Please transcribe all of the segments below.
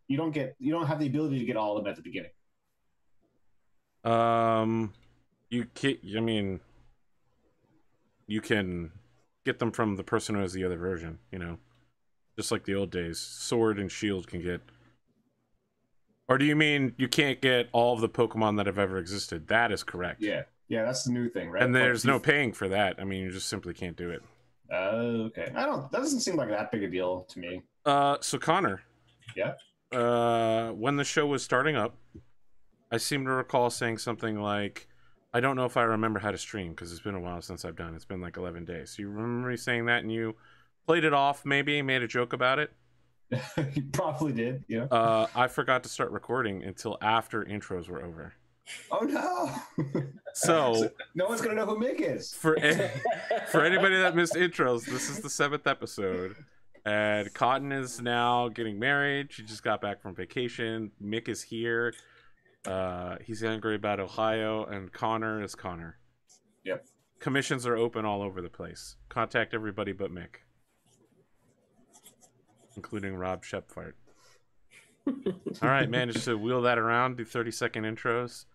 You don't have the ability to get all of them at the beginning. You can, I mean, you can get them from the person who has the other version, you know, just like the old days. Sword and shield can get. Or do you mean you can't get all of the Pokemon that have ever existed? That is correct. Yeah, that's the new thing, right? And there's no paying for that. I mean, you just simply can't do it. Okay. That doesn't seem like that big a deal to me. So Connor. Yeah. When the show was starting up, I seem to recall saying something like, I don't know if I remember how to stream because it's been a while since I've done it. It's been like 11 days. So you remember me saying that and you played it off, maybe made a joke about it? You probably did, yeah. I forgot to start recording until after intros were over. Oh no! So no one's gonna know who Mick is. For anybody that missed intros, this is the 7th episode, and Cotton is now getting married. She just got back from vacation. Mick is here. He's angry about Ohio, and Connor is Connor. Yep. Commissions are open all over the place. Contact everybody but Mick, including robSHEPart. All right, managed to wheel that around, do 30-second intros.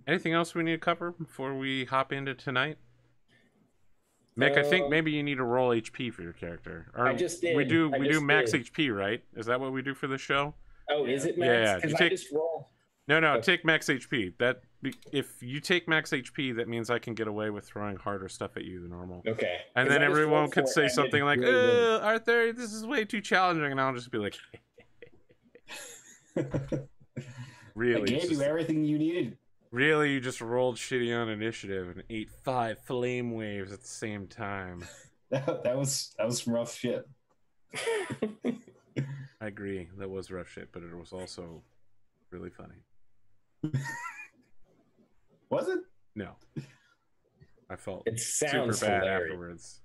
Anything else we need to cover before we hop into tonight? Mick, I think maybe you need to roll HP for your character. Or I just did. We do max HP, right? Is that what we do for the show? Oh, is it max? Yeah. I just roll. No, take max HP. If you take max HP, that means I can get away with throwing harder stuff at you than normal. Okay. And then everyone could say something like, Arthur, this is way too challenging, and I'll just be like, really? I gave you everything you needed. Really, you just rolled shitty on initiative and ate 5 flame waves at the same time. That was some rough shit. I agree. That was rough shit, but it was also really funny. Was it? No. I felt super bad hilarious. afterwards.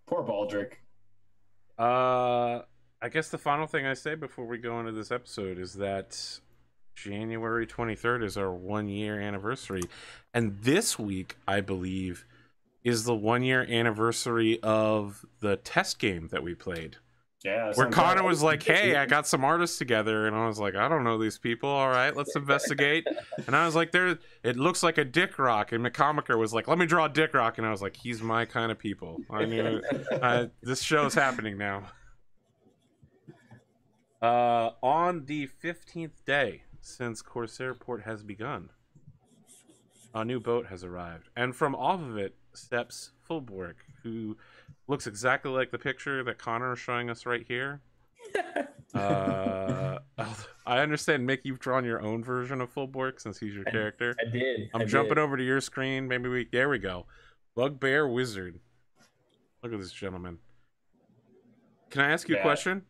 Poor Baldrick. I guess the final thing I say before we go into this episode is that January 23rd is our 1-year anniversary. And this week, I believe, is the 1-year anniversary of the test game that we played. Yeah. Where Connor was like, hey, I got some artists together. And I was like, I don't know these people. All right, let's investigate. And I was like, it looks like a dick rock. And Mccomicker was like, let me draw a dick rock. And I was like, he's my kind of people. I knew this show's happening now. On the 15th day since Corsairport has begun, a new boat has arrived. And from off of it steps Fulborg, who looks exactly like the picture that Connor is showing us right here. I understand, Mick, you've drawn your own version of Fulborg since he's your character. I did. I'm jumping over to your screen. There we go. Bugbear Wizard. Look at this gentleman. Can I ask you a question?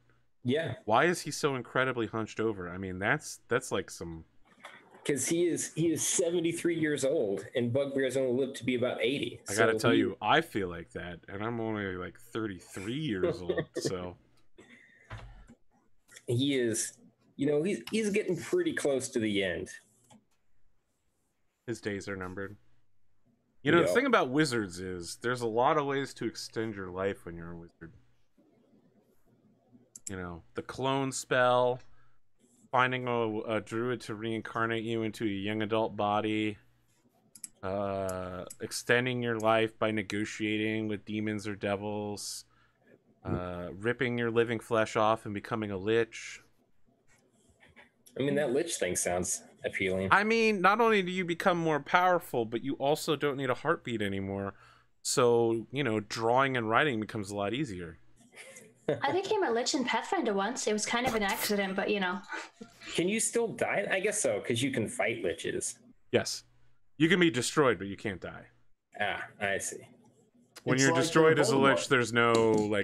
Yeah. Why is he so incredibly hunched over? I mean, that's like some... Because he is 73 years old, and Bugbear's only lived to be about 80. I gotta tell you, I feel like that, and I'm only like 33 years old, so... He is, he's getting pretty close to the end. His days are numbered. The thing about wizards is there's a lot of ways to extend your life when you're a wizard. The clone spell, finding a druid to reincarnate you into a young adult body, extending your life by negotiating with demons or devils, ripping your living flesh off and becoming a lich. I mean, that lich thing sounds appealing. I mean, not only do you become more powerful, but you also don't need a heartbeat anymore. So, drawing and writing becomes a lot easier. I became a lich in Pathfinder once. It was kind of an accident, but Can you still die? I guess so, because you can fight liches. Yes. You can be destroyed, but you can't die. Ah, I see. When you're destroyed as a lich, there's no,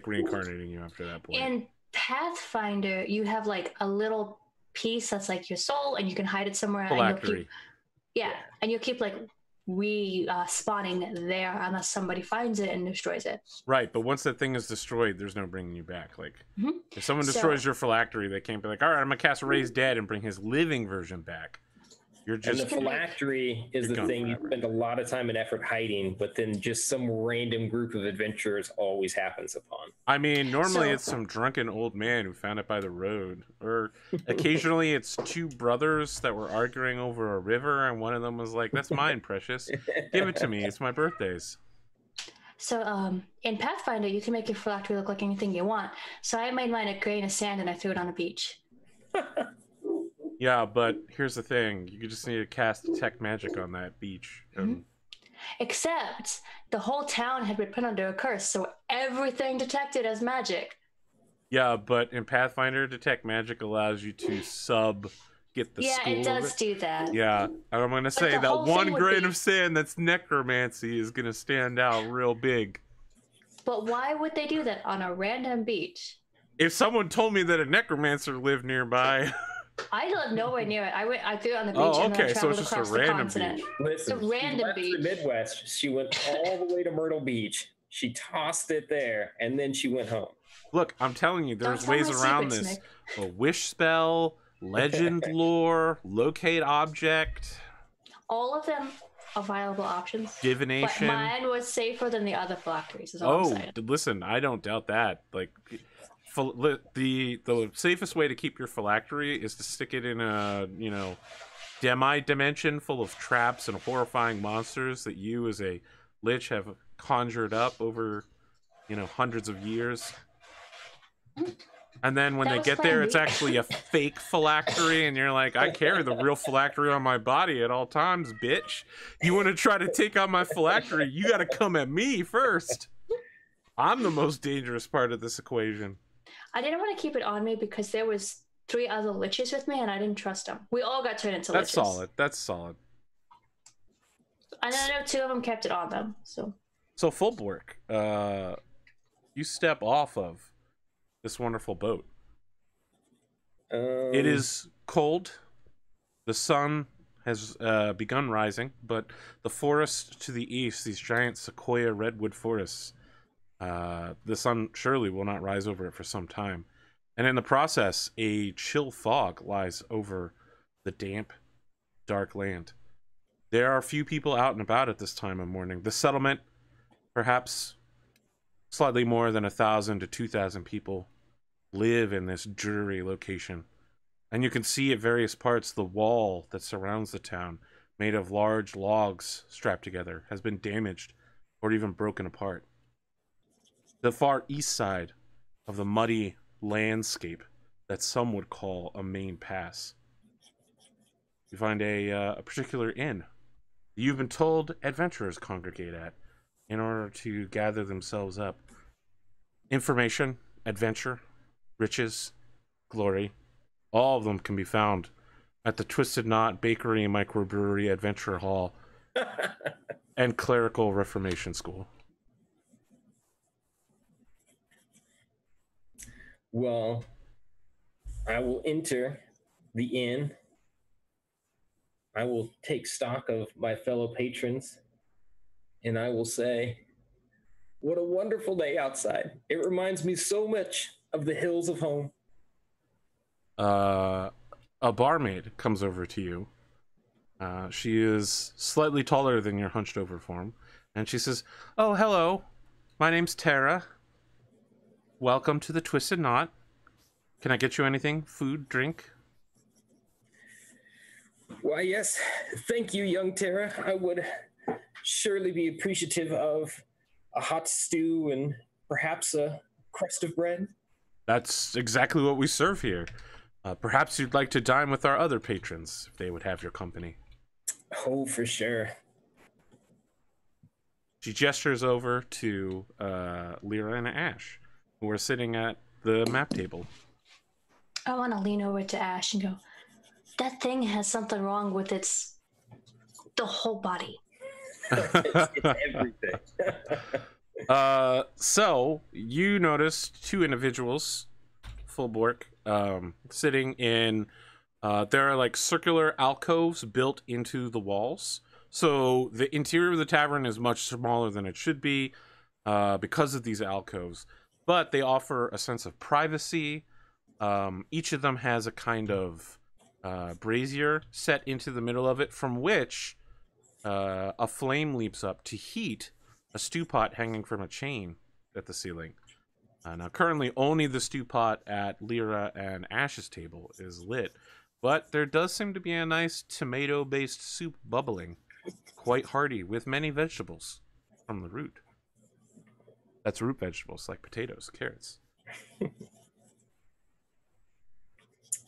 reincarnating you after that point. In Pathfinder, you have, a little piece that's, your soul, and you can hide it somewhere. Phylactery. And you'll keep, spawning there unless somebody finds it and destroys it. Right, but once that thing is destroyed, there's no bringing you back. If someone destroys your phylactery, they can't be like, all right, I'm gonna cast Raise Dead and bring his living version back. You're And just the phylactery is You're the gone thing you forever. spend a lot of time and effort hiding, but then just some random group of adventurers always happens upon. I mean, normally So- it's some drunken old man who found it by the road, or occasionally it's two brothers that were arguing over a river, and one of them was like, "That's mine, precious. Give it to me. It's my birthdays." So in Pathfinder, you can make your phylactery look like anything you want. So I made mine a grain of sand and I threw it on a beach. Yeah, but here's the thing: you just need to cast detect magic on that beach. And Except the whole town had been put under a curse, so everything detected as magic. yeah, but in Pathfinder, detect magic allows you to get the Yeah, school it of does do that. Yeah, and I'm gonna say the that whole one thing would grain be- of sand that's necromancy is gonna stand out real big. But why would they do that on a random beach? If someone told me that a necromancer lived nearby, I live nowhere near it. I threw it on the beach Oh, and then I okay, so traveled it's just a across the random continent. beach. Listen, It's a random she left beach. the Midwest. She went all the way to Myrtle Beach. She tossed it there, and then she went home. look, I'm telling you, there's Don't tell ways my around secrets, this. Nick. A wish spell, legend lore, locate object, All of them are viable options. But divination. mine was safer than the other phylacteries, is all I'm Oh, saying. listen, I don't doubt that. Like, the safest way to keep your phylactery is to stick it in a demi-dimension full of traps and horrifying monsters that you as a lich have conjured up over hundreds of years. And then when That they was get plan there, B. it's actually a fake phylactery, and you're like, I carry the real phylactery on my body at all times, bitch. You want to try to take on my phylactery, you got to come at me first. I'm the most dangerous part of this equation. I didn't want to keep it on me because there was 3 other liches with me and I didn't trust them. We all got turned into That's liches. solid. That's solid. And I know 2 of them kept it on them. So So Fulbork, you step off of this wonderful boat. It is cold. The sun has begun rising, but the forest to the east, these giant sequoia redwood forests, the sun surely will not rise over it for some time. And in the process, a chill fog lies over the damp, dark land. There are few people out and about at this time of morning. The settlement, perhaps slightly more than 1,000 to 2,000 people, live in this dreary location. And you can see at various parts the wall that surrounds the town, made of large logs strapped together, has been damaged or even broken apart. The far east side of the muddy landscape that some would call a main pass, you find a particular inn you've been told adventurers congregate at in order to gather themselves up. Information, adventure, riches, glory, all of them can be found at the Twisted Knot Bakery and Microbrewery Adventure Hall and Clerical Reformation School. Well, I will enter the inn. I will take stock of my fellow patrons, and I will say, what a wonderful day outside. It reminds me so much of the hills of home. A barmaid comes over to you. She is slightly taller than your hunched over form, and she says, "Oh, hello. My name's Tara. Welcome to the Twisted Knot. Can I get you anything? Food, drink?" Why, yes. Thank you, young Tara. I would surely be appreciative of a hot stew and perhaps a crust of bread. That's exactly what we serve here. Perhaps you'd like to dine with our other patrons, if they would have your company. Oh, for sure. She gestures over to Lyra and Ash, who are sitting at the map table. I want to lean over to Ash and go, that thing has something wrong with the whole body. It's everything. So you noticed 2 individuals, Fulbork, sitting in. There are like circular alcoves built into the walls. So the interior of the tavern is much smaller than it should be because of these alcoves. But they offer a sense of privacy. Each of them has a kind of brazier set into the middle of it, from which a flame leaps up to heat a stew pot hanging from a chain at the ceiling. Now, currently, only the stew pot at Lyra and Ash's table is lit, but there does seem to be a nice tomato-based soup bubbling, quite hearty, with many vegetables from the root. That's root vegetables, like potatoes, carrots.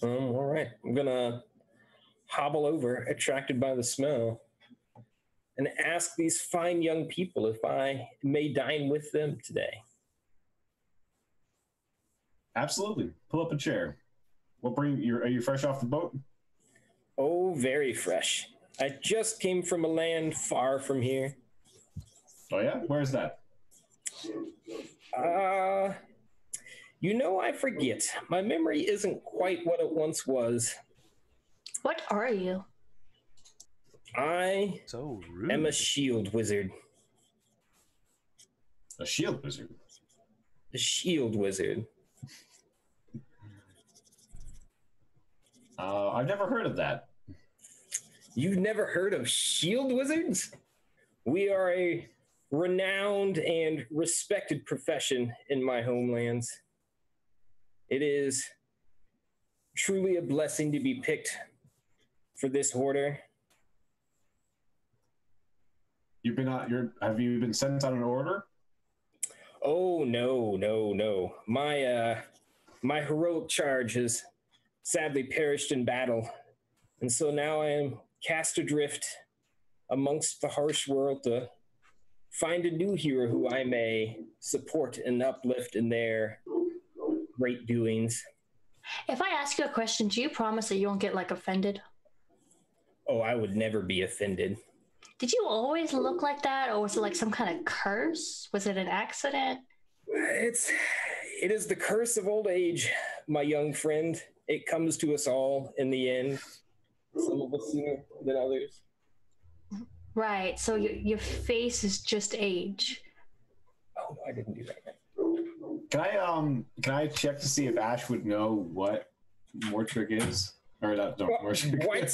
All right. I'm going to hobble over, attracted by the smell, and ask these fine young people if I may dine with them today. Absolutely. Pull up a chair. Are you fresh off the boat? Oh, very fresh. I just came from a land far from here. Oh yeah? Where's that? I forget. My memory isn't quite what it once was. What are you? I So rude. am a shield wizard. A shield wizard? A shield wizard. I've never heard of that. You've never heard of shield wizards? We are a renowned and respected profession in my homelands. It is truly a blessing to be picked for this order. Have you been sent on an order? Oh, no. My heroic charge has sadly perished in battle. And so now I am cast adrift amongst the harsh world to find a new hero who I may support and uplift in their great doings. If I ask you a question, do you promise that you won't get offended? Oh, I would never be offended. Did you always look like that, or was it some kind of curse? Was it an accident? It is the curse of old age, my young friend. It comes to us all in the end. Some of us sooner than others. Right, so your face is just age. Oh, no, I didn't do that. Can I check to see if Ash would know what Mortrick is? Or not, no, Mortrick. What?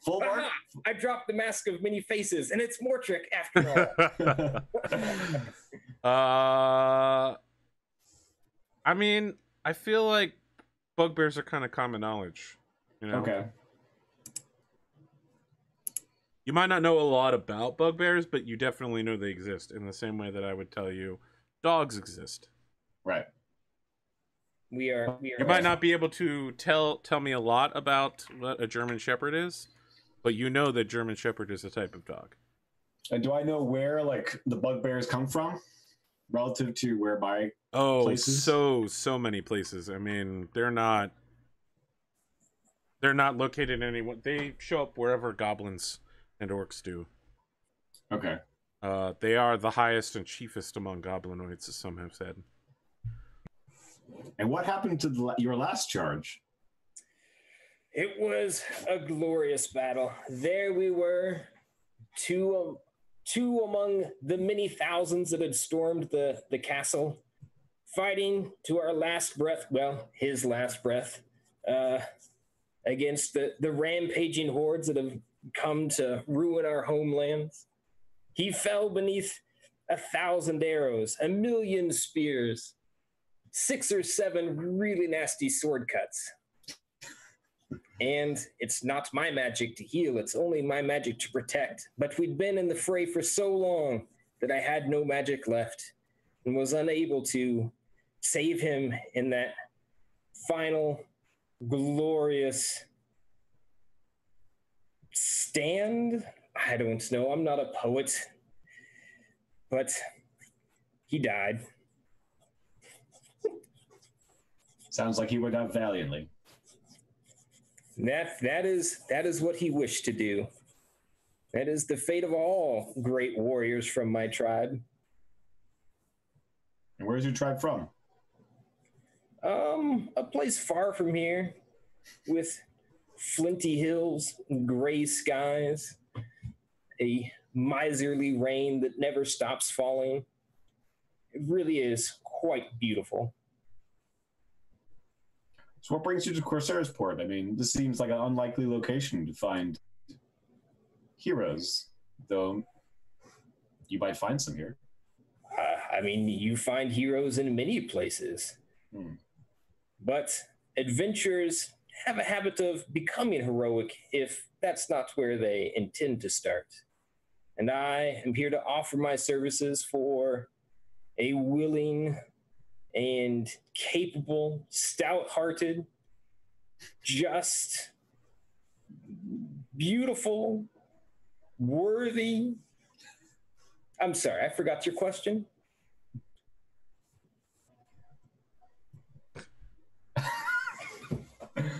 full mark? I dropped the mask of many faces, and it's Mortrick after all. I mean, I feel like bugbears are kind of common knowledge. Okay. You might not know a lot about bugbears, but you definitely know they exist in the same way that I would tell you dogs exist. Right. We are. You might not be able to tell me a lot about what a German Shepherd is, but you know that German Shepherd is a type of dog. And do I know where the bugbears come from, relative to where my places? so many places. I mean, they're not located anywhere. They show up wherever goblins and orcs do. Okay. They are the highest and chiefest among goblinoids, as some have said. And what happened to your last charge? It was a glorious battle. There we were, two among the many thousands that had stormed the castle, fighting to our last breath, well, his last breath, against the rampaging hordes that have come to ruin our homelands. He fell beneath 1,000 arrows, 1,000,000 spears, 6 or 7 really nasty sword cuts. And it's not my magic to heal, it's only my magic to protect. But we'd been in the fray for so long that I had no magic left and was unable to save him in that final glorious stand. I don't know, I'm not a poet, but he died. Sounds like he went out valiantly. That is what he wished to do. That is the fate of all great warriors from my tribe. And where's your tribe from? A place far from here, with flinty hills, gray skies, a miserly rain that never stops falling. It really is quite beautiful. So what brings you to Corsairport? I mean, this seems like an unlikely location to find heroes, though you might find some here. I mean, you find heroes in many places. But adventurers have a habit of becoming heroic if that's not where they intend to start. And I am here to offer my services for a willing and capable, stout-hearted, just, beautiful, worthy. I'm sorry, I forgot your question.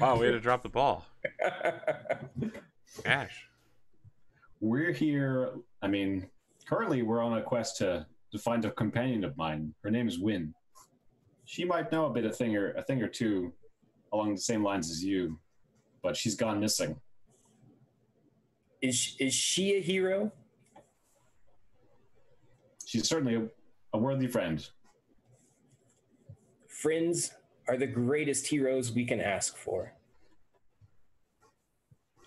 Wow, way to drop the ball. Ash. We're here, I mean, currently we're on a quest to find a companion of mine. Her name is Wynn. She might know a thing or two along the same lines as you, but she's gone missing. Is she a hero? She's certainly a worthy friend. Friends are the greatest heroes we can ask for.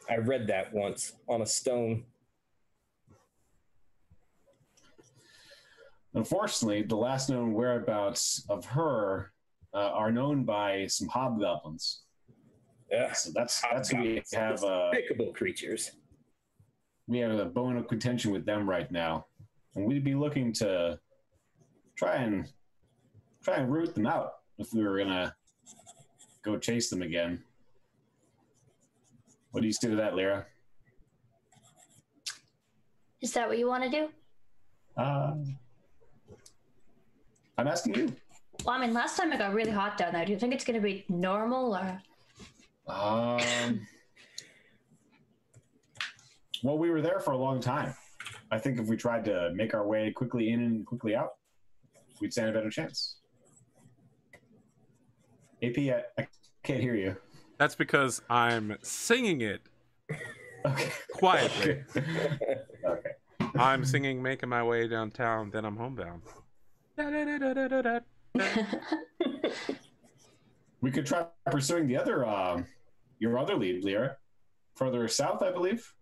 I read that once on a stone. Unfortunately, the last known whereabouts of her are known by some hobgoblins. Yeah, so that's who we have. Despicable creatures. We have a bone of contention with them right now, and we'd be looking to try and root them out if we were gonna go chase them again. What do you say to that, Lyra? Is that what you want to do? I'm asking you. Well, I mean, last time it got really hot down there. Do you think it's going to be normal or? Well, we were there for a long time. I think if we tried to make our way quickly in and quickly out, we'd stand a better chance. AP, I can't hear you. That's because I'm singing it quietly. Okay. I'm singing Making My Way Downtown, then I'm homebound. We could try pursuing the other, your other lead, Lyra. Further south, I believe.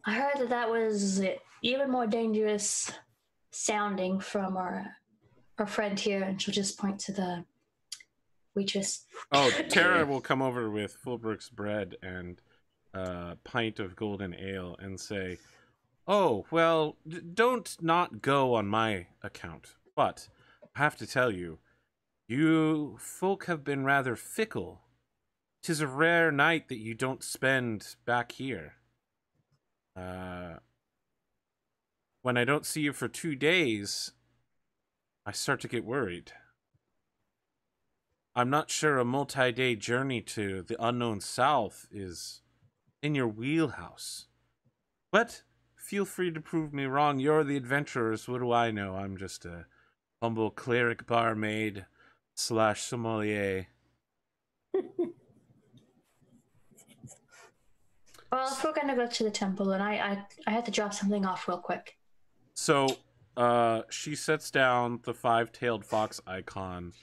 I heard that was even more dangerous sounding from our friend here, and she'll just point to the waitress. Oh, Tara will come over with Fulbrook's bread and a pint of golden ale and say, "Oh, well, don't not go on my account, but I have to tell you, you folk have been rather fickle. 'Tis a rare night that you don't spend back here. When I don't see you for 2 days, I start to get worried. I'm not sure a multi-day journey to the unknown south is in your wheelhouse. But feel free to prove me wrong. You're the adventurers. What do I know? I'm just a humble cleric barmaid / sommelier." Well, if we're gonna go to the temple, and I had to drop something off real quick. So, she sets down the 5-tailed fox icon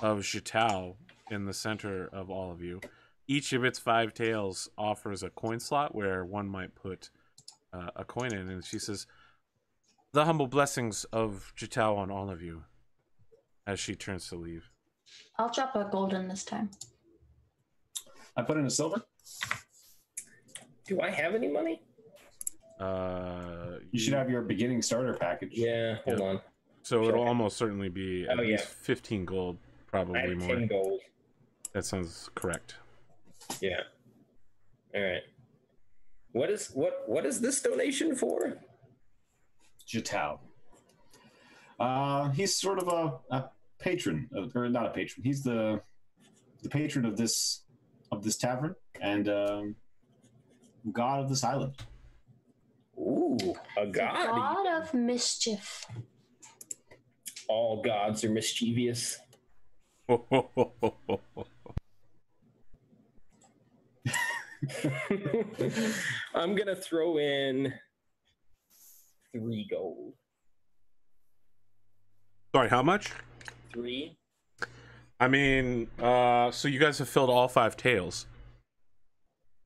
of Jitao in the center of all of you. Each of its 5 tails offers a coin slot where one might put a coin in, and she says, "The humble blessings of Jitao on all of you," as she turns to leave. I'll drop a golden this time. I put in a silver. Do I have any money? You should have your beginning starter package. Yeah, hold on. So it'll almost certainly be at least yeah. 15 gold, probably I have more. 10 gold. That sounds correct. Yeah. All right. What is this donation for? Jitao. He's sort of a patron, or not a patron. He's the patron of this tavern and god of this island. Ooh, a god. God of mischief. All gods are mischievous. I'm gonna throw in 3 gold. Sorry, how much? 3. I mean, so you guys have filled all 5 tails.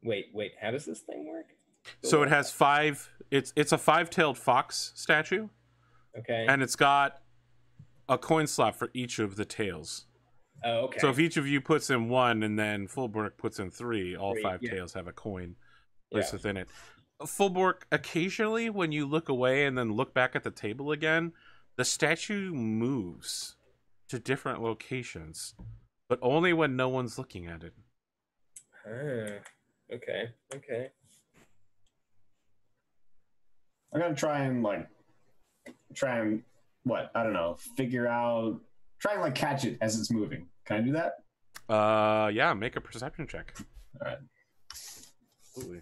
Wait. How does this thing work? So it has 5. It's a 5-tailed fox statue. Okay. And it's got a coin slot for each of the tails. Oh, okay. So if each of you puts in 1 and then Fullbork puts in 3, all 5 yeah. tails have a coin placed within it. Fullbork, occasionally when you look away and then look back at the table again, the statue moves to different locations, but only when no one's looking at it. Okay. I'm gonna try and what? I don't know. Figure out. Try and like catch it as it's moving. Can I do that? Yeah. Make a perception check. All right. Absolutely.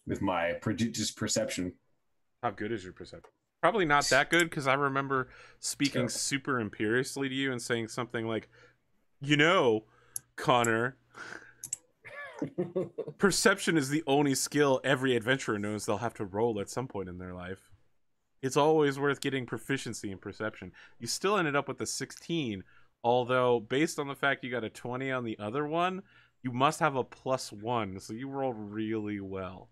With my prodigious perception. How good is your perception? Probably not that good, because I remember speaking super imperiously to you and saying something like, you know, Connor, perception is the only skill every adventurer knows they'll have to roll at some point in their life. It's always worth getting proficiency in perception. You still ended up with a 16, although based on the fact you got a 20 on the other one, you must have a +1, so you rolled really well.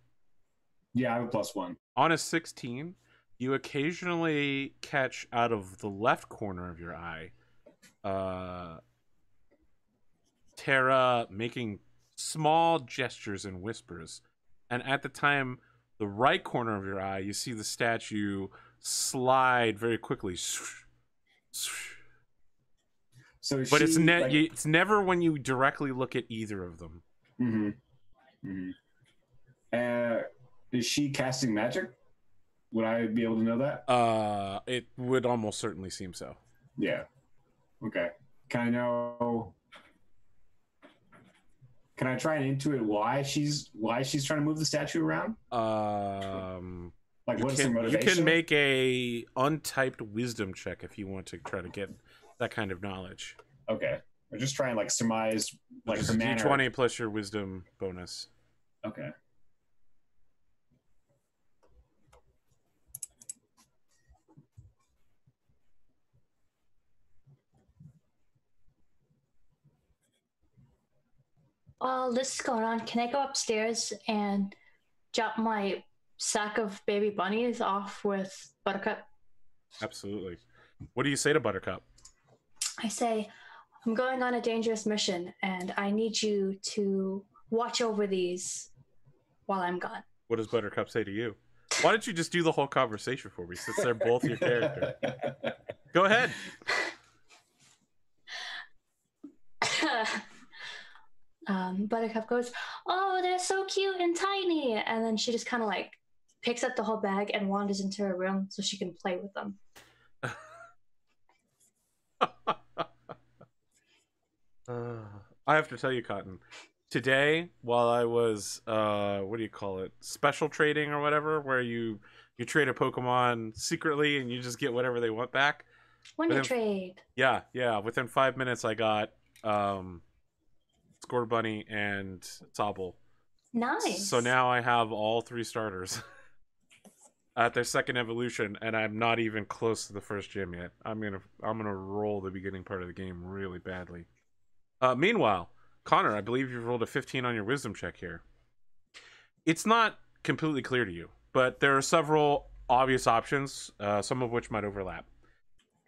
Yeah, I have a +1. On a 16, you occasionally catch out of the left corner of your eye Terra making small gestures and whispers. And at the time, the right corner of your eye, you see the statue slide very quickly. So but it's never when you directly look at either of them. Is she casting magic? Would I be able to know that? It would almost certainly seem so. Yeah. Okay. Can I try and intuit why she's trying to move the statue around? Like, what's the motivation? You can make a untyped wisdom check if you want to try to get that kind of knowledge. Okay. Or just try and like surmise like her manner. D20 plus your wisdom bonus. Okay. While this is going on, can I go upstairs and drop my sack of baby bunnies off with Buttercup? Absolutely. What do you say to Buttercup? I say, I'm going on a dangerous mission, and I need you to watch over these while I'm gone. What does Buttercup say to you? Why don't you just do the whole conversation for me, since they're both your character? Go ahead. Buttercup goes, oh, they're so cute and tiny. And then she just kind of like picks up the whole bag and wanders into her room so she can play with them. I have to tell you, Cotton, today, while I was, what do you call it? Special trading or whatever, where you trade a Pokemon secretly and you just get whatever they want back. Wonder trade. Yeah. Within 5 minutes, I got, Scorbunny and Sobble. Nice. So now I have all 3 starters at their second evolution, and I'm not even close to the first gym yet. I'm gonna roll the beginning part of the game really badly. Meanwhile, Connor, I believe you've rolled a 15 on your wisdom check here. It's not completely clear to you, but there are several obvious options, some of which might overlap.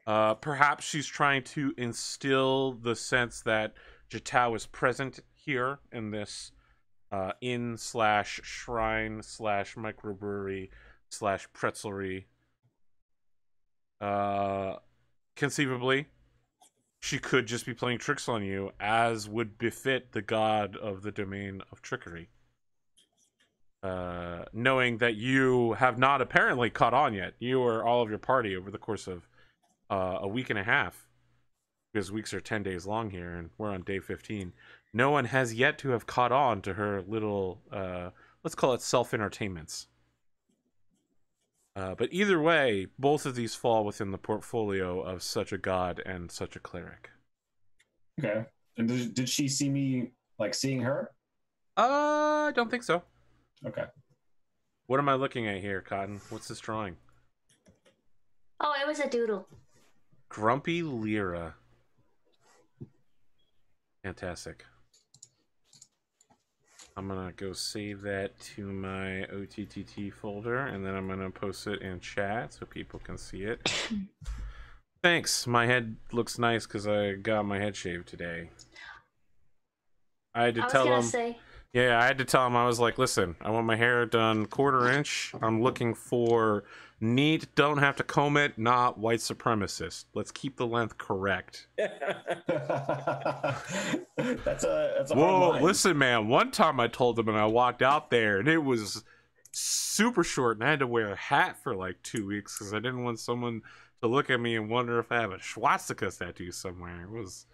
Perhaps she's trying to instill the sense that Jatau is present here in this inn/shrine/microbrewery/pretzelry. Conceivably, she could just be playing tricks on you, as would befit the god of the domain of trickery. Knowing that you have not apparently caught on yet. You or all of your party over the course of a week and a half, because weeks are 10 days long here, and we're on day 15. No one has yet to have caught on to her little, let's call it self-entertainments. But either way, both of these fall within the portfolio of such a god and such a cleric. Okay. And did she see me, like, seeing her? I don't think so. Okay. What am I looking at here, Cotton? What's this drawing? Oh, it was a doodle. Grumpy Lyra. Fantastic. I'm gonna go save that to my OTTT folder, and then I'm gonna post it in chat so people can see it. Thanks. My head looks nice because I got my head shaved today. I had to tell him. Yeah, I had to tell him. I was like, "Listen, I want my hair done 1/4 inch. I'm looking for neat. Don't have to comb it. Not white supremacist. Let's keep the length correct." That's a Whoa, hard line. listen, man. One time I told him, and I walked out there, and it was super short, and I had to wear a hat for like 2 weeks because I didn't want someone to look at me and wonder if I have a swastika tattoo somewhere. It was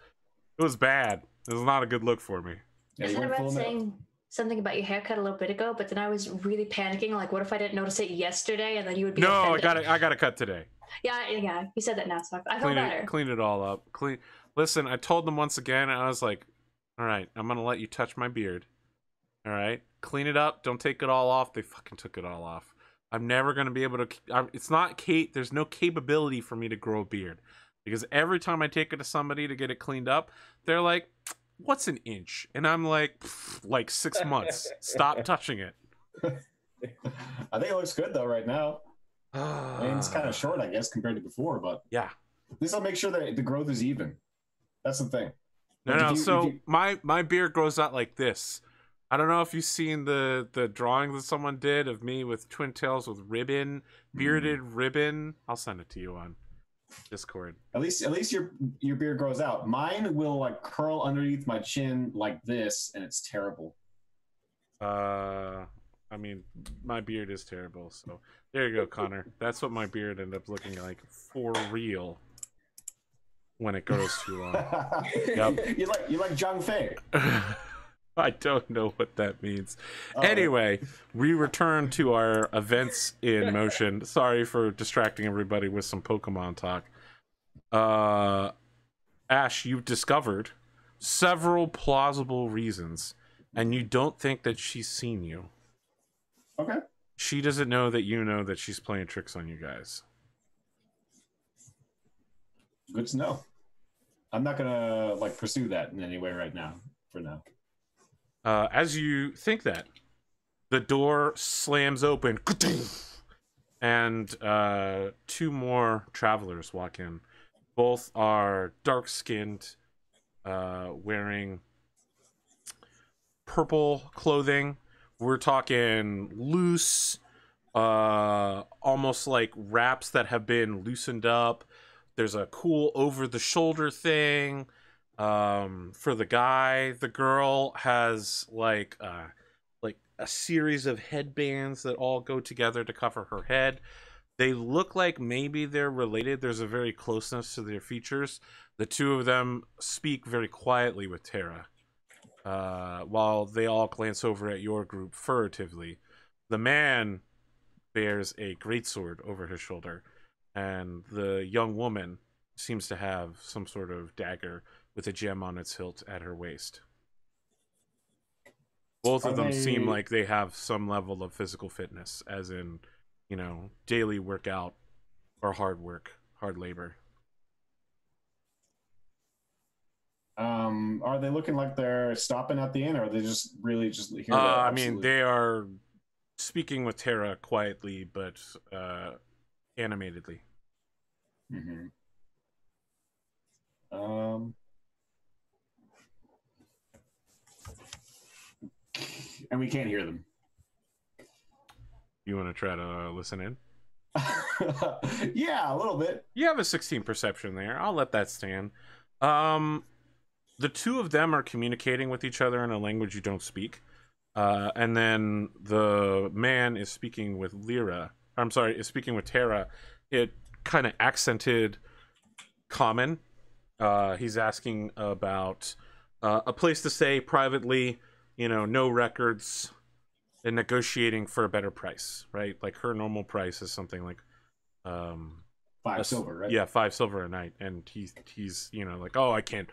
bad. It was not a good look for me. Yeah, I thought about saying something about your haircut a little bit ago, but then I was really panicking. Like, what if I didn't notice it yesterday, and then you would be offended? I got to cut today. Yeah. You said that now, so I feel better. Clean it all up. Listen, I told them once again, and I was like, "All right, I'm gonna let you touch my beard. All right, clean it up. Don't take it all off." They fucking took it all off. I'm never gonna be able to. It's not Kate. There's no capability for me to grow a beard because every time I take it to somebody to get it cleaned up, they're like, "What's an inch?" And I'm like 6 months. Stop touching it. I think it looks good though right now. I mean, it's kind of short, I guess, compared to before, but yeah. This will make sure that the growth is even. That's the thing. No. My beard grows out like this. I don't know if you've seen the drawing that someone did of me with twin tails with ribbon, bearded ribbon. I'll send it to you on Discord. At least your beard grows out. Mine will like curl underneath my chin like this, and it's terrible. I mean, my beard is terrible. So there you go, Connor. That's what my beard ended up looking like for real when it grows too long. Yep. You like Zhang Fei. I don't know what that means. Anyway, we return to our events in motion. Sorry for distracting everybody with some Pokemon talk. Ash, you've discovered several plausible reasons, and you don't think that she's seen you. Okay. She doesn't know that you know that she's playing tricks on you guys. Good to know. I'm not gonna pursue that in any way right now. For now. As you think that, the door slams open, and 2 more travelers walk in. Both are dark-skinned, wearing purple clothing. We're talking loose, almost like wraps that have been loosened up. There's a cool over-the-shoulder thing. For the guy, the girl has like a series of headbands that all go together to cover her head. They look like maybe they're related. There's a very closeness to their features. The 2 of them speak very quietly with Tara, while they all glance over at your group furtively. The man bears a greatsword over his shoulder, and the young woman seems to have some sort of dagger with a gem on its hilt at her waist. Both of them seem like they have some level of physical fitness, as in, daily workout or hard work, hard labor. Are they looking like they're stopping at the inn, or are they just really just here? I mean, they are speaking with Tara quietly, but animatedly. Mm-hmm. And we can't hear them. You want to try to listen in? Yeah, a little bit. You have a 16 perception there. I'll let that stand. The 2 of them are communicating with each other in a language you don't speak. And then the man is speaking with is speaking with Tara. It kind of accented common. He's asking about a place to stay privately, no records, and negotiating for a better price, right? Like her normal price is something like 5 silver, right? Yeah, 5 silver a night, and he's like, oh, I can't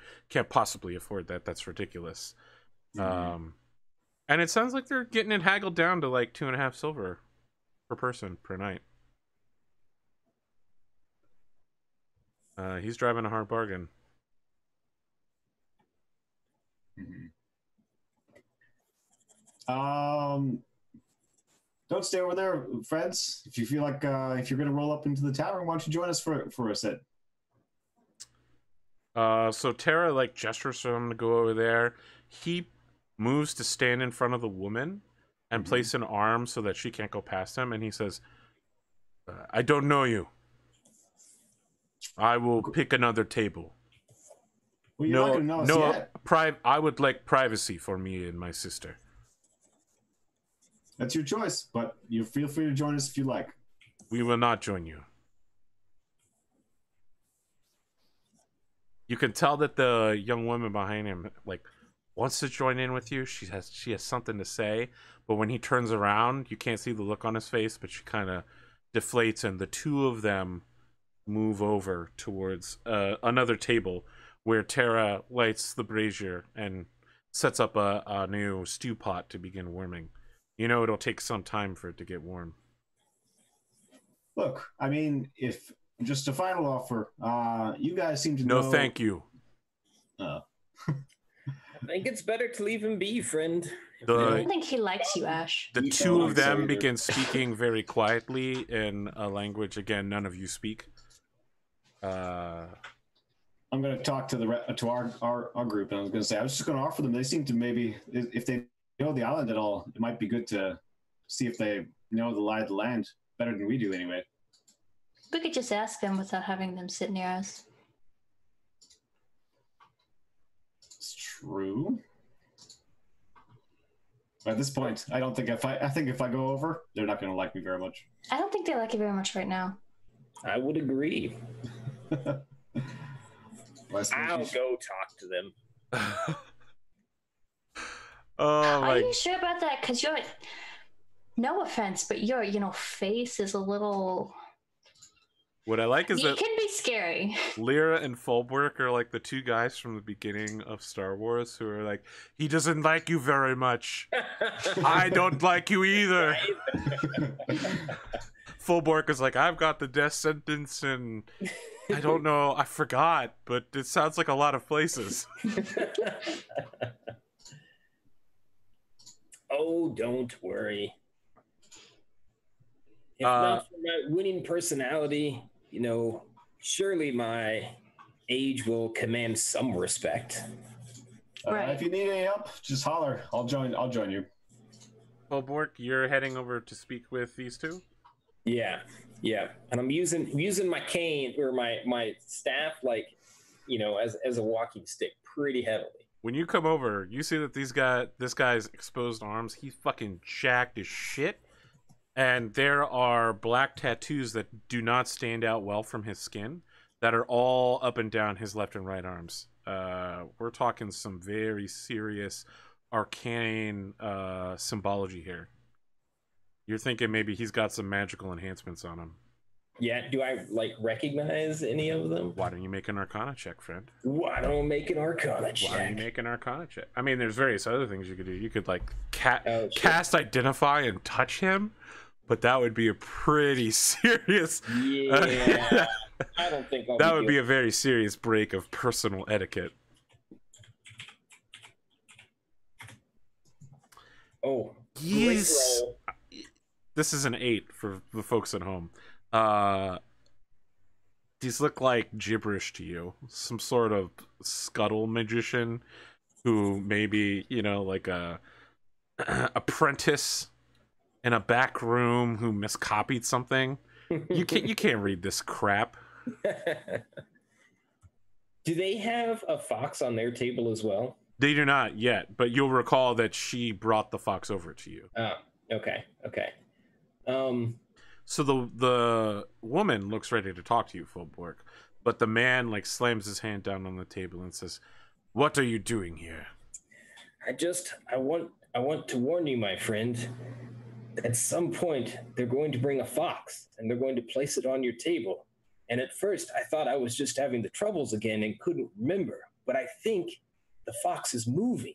possibly afford that. That's ridiculous. Mm-hmm. And it sounds like they're getting it haggled down to like 2.5 silver per person per night. He's driving a hard bargain. Don't stay over there, friends. If you feel like if you're gonna roll up into the tavern, why don't you join us for a sit? So Tara like gestures for him to go over there. He moves to stand in front of the woman and place an arm so that she can't go past him, and he says, "I don't know you. I will pick another table. Well, you're not gonna know us yet. I would like privacy for me and my sister." That's your choice, but you feel free to join us if you like. We will not join you. You can tell that the young woman behind him like wants to join in with you. She has something to say, but when he turns around, you can't see the look on his face, but she kind of deflates, and the two of them move over towards another table where Tara lights the brazier and sets up a new stew pot to begin warming. You know it'll take some time for it to get warm. Look, I mean, if just a final offer, you guys seem to know... No, thank you. I think it's better to leave him be, friend. I don't think he likes you, Ash. The two of them begin speaking very quietly in a language, again, none of you speak. I'm going to talk to our group, and I was going to say, I was just going to offer them. They seem to maybe, if they know the island at all, it might be good to see if they know the lie of the land better than we do anyway. We could just ask them without having them sit near us. It's true. But at this point, I think if I go over, they're not going to like me very much. I don't think they like you very much right now. I would agree. I'll go talk to them. Are you sure about that? Because you're, no offense, but your, face is a little... What I like is that it can be scary. Lyra and Fulbrook are like the two guys from the beginning of Star Wars who are like, he doesn't like you very much. I don't like you either. Fulbrook is like, I've got the death sentence and I don't know, I forgot, but it sounds like a lot of places. Oh, don't worry. If not for my winning personality, surely my age will command some respect. Right. If you need any help, just holler. I'll join you. Fulbrook, you're heading over to speak with these two? Yeah. And I'm using my cane or my staff as a walking stick pretty heavily. When you come over, you see that this guy's exposed arms, he's fucking jacked as shit. And there are black tattoos that do not stand out well from his skin that are all up and down his left and right arms. We're talking some very serious arcane symbology here. You're thinking maybe he's got some magical enhancements on him. Yeah, do I recognize any of them? Why don't you make an Arcana check, friend? Why don't I make an Arcana check? Why don't you make an Arcana check? I mean, there's various other things you could do. You could cast Identify and touch him, but that would be a pretty serious. Yeah, I don't think that would be a very serious break of personal etiquette. Oh, yes. This is an 8 for the folks at home. These look like gibberish to you. Some sort of scuttle magician who maybe, like a apprentice in a back room who miscopied something. You can't read this crap. Do they have a fox on their table as well? They do not yet, but you'll recall that she brought the fox over to you. Oh, okay. So the woman looks ready to talk to you, Fulbrook, but the man slams his hand down on the table and says, "What are you doing here?" I want to warn you, my friend. At some point, they're going to bring a fox and they're going to place it on your table. And at first, I thought I was just having the troubles again and couldn't remember. But I think the fox is moving,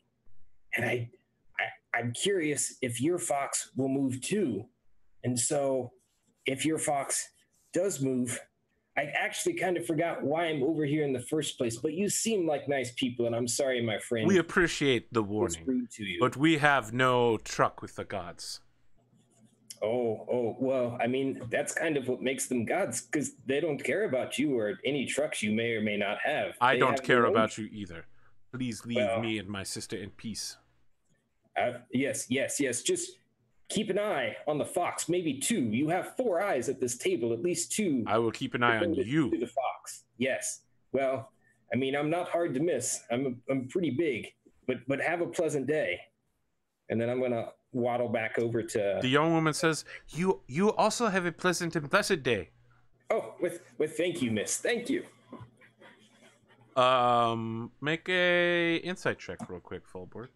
and I'm curious if your fox will move too. And so, if your fox does move, I actually kind of forgot why I'm over here in the first place, but you seem like nice people, and I'm sorry, my friend. We appreciate the warning, rude to you. but we have no truck with the gods. Oh, well, I mean, that's kind of what makes them gods, because they don't care about you or any trucks you may or may not have. I don't care about you either. Please leave me and my sister in peace. Yes. Just keep an eye on the fox, maybe 2. You have 4 eyes at this table, at least 2. I will keep an eye on you. To the fox. Yes. Well, I mean, I'm not hard to miss. I'm pretty big, but have a pleasant day. And then I'm gonna waddle back over to the young woman. Says, "You also have a pleasant and blessed day." Oh, with thank you, miss. Thank you. Make a insight check real quick, Fulborg.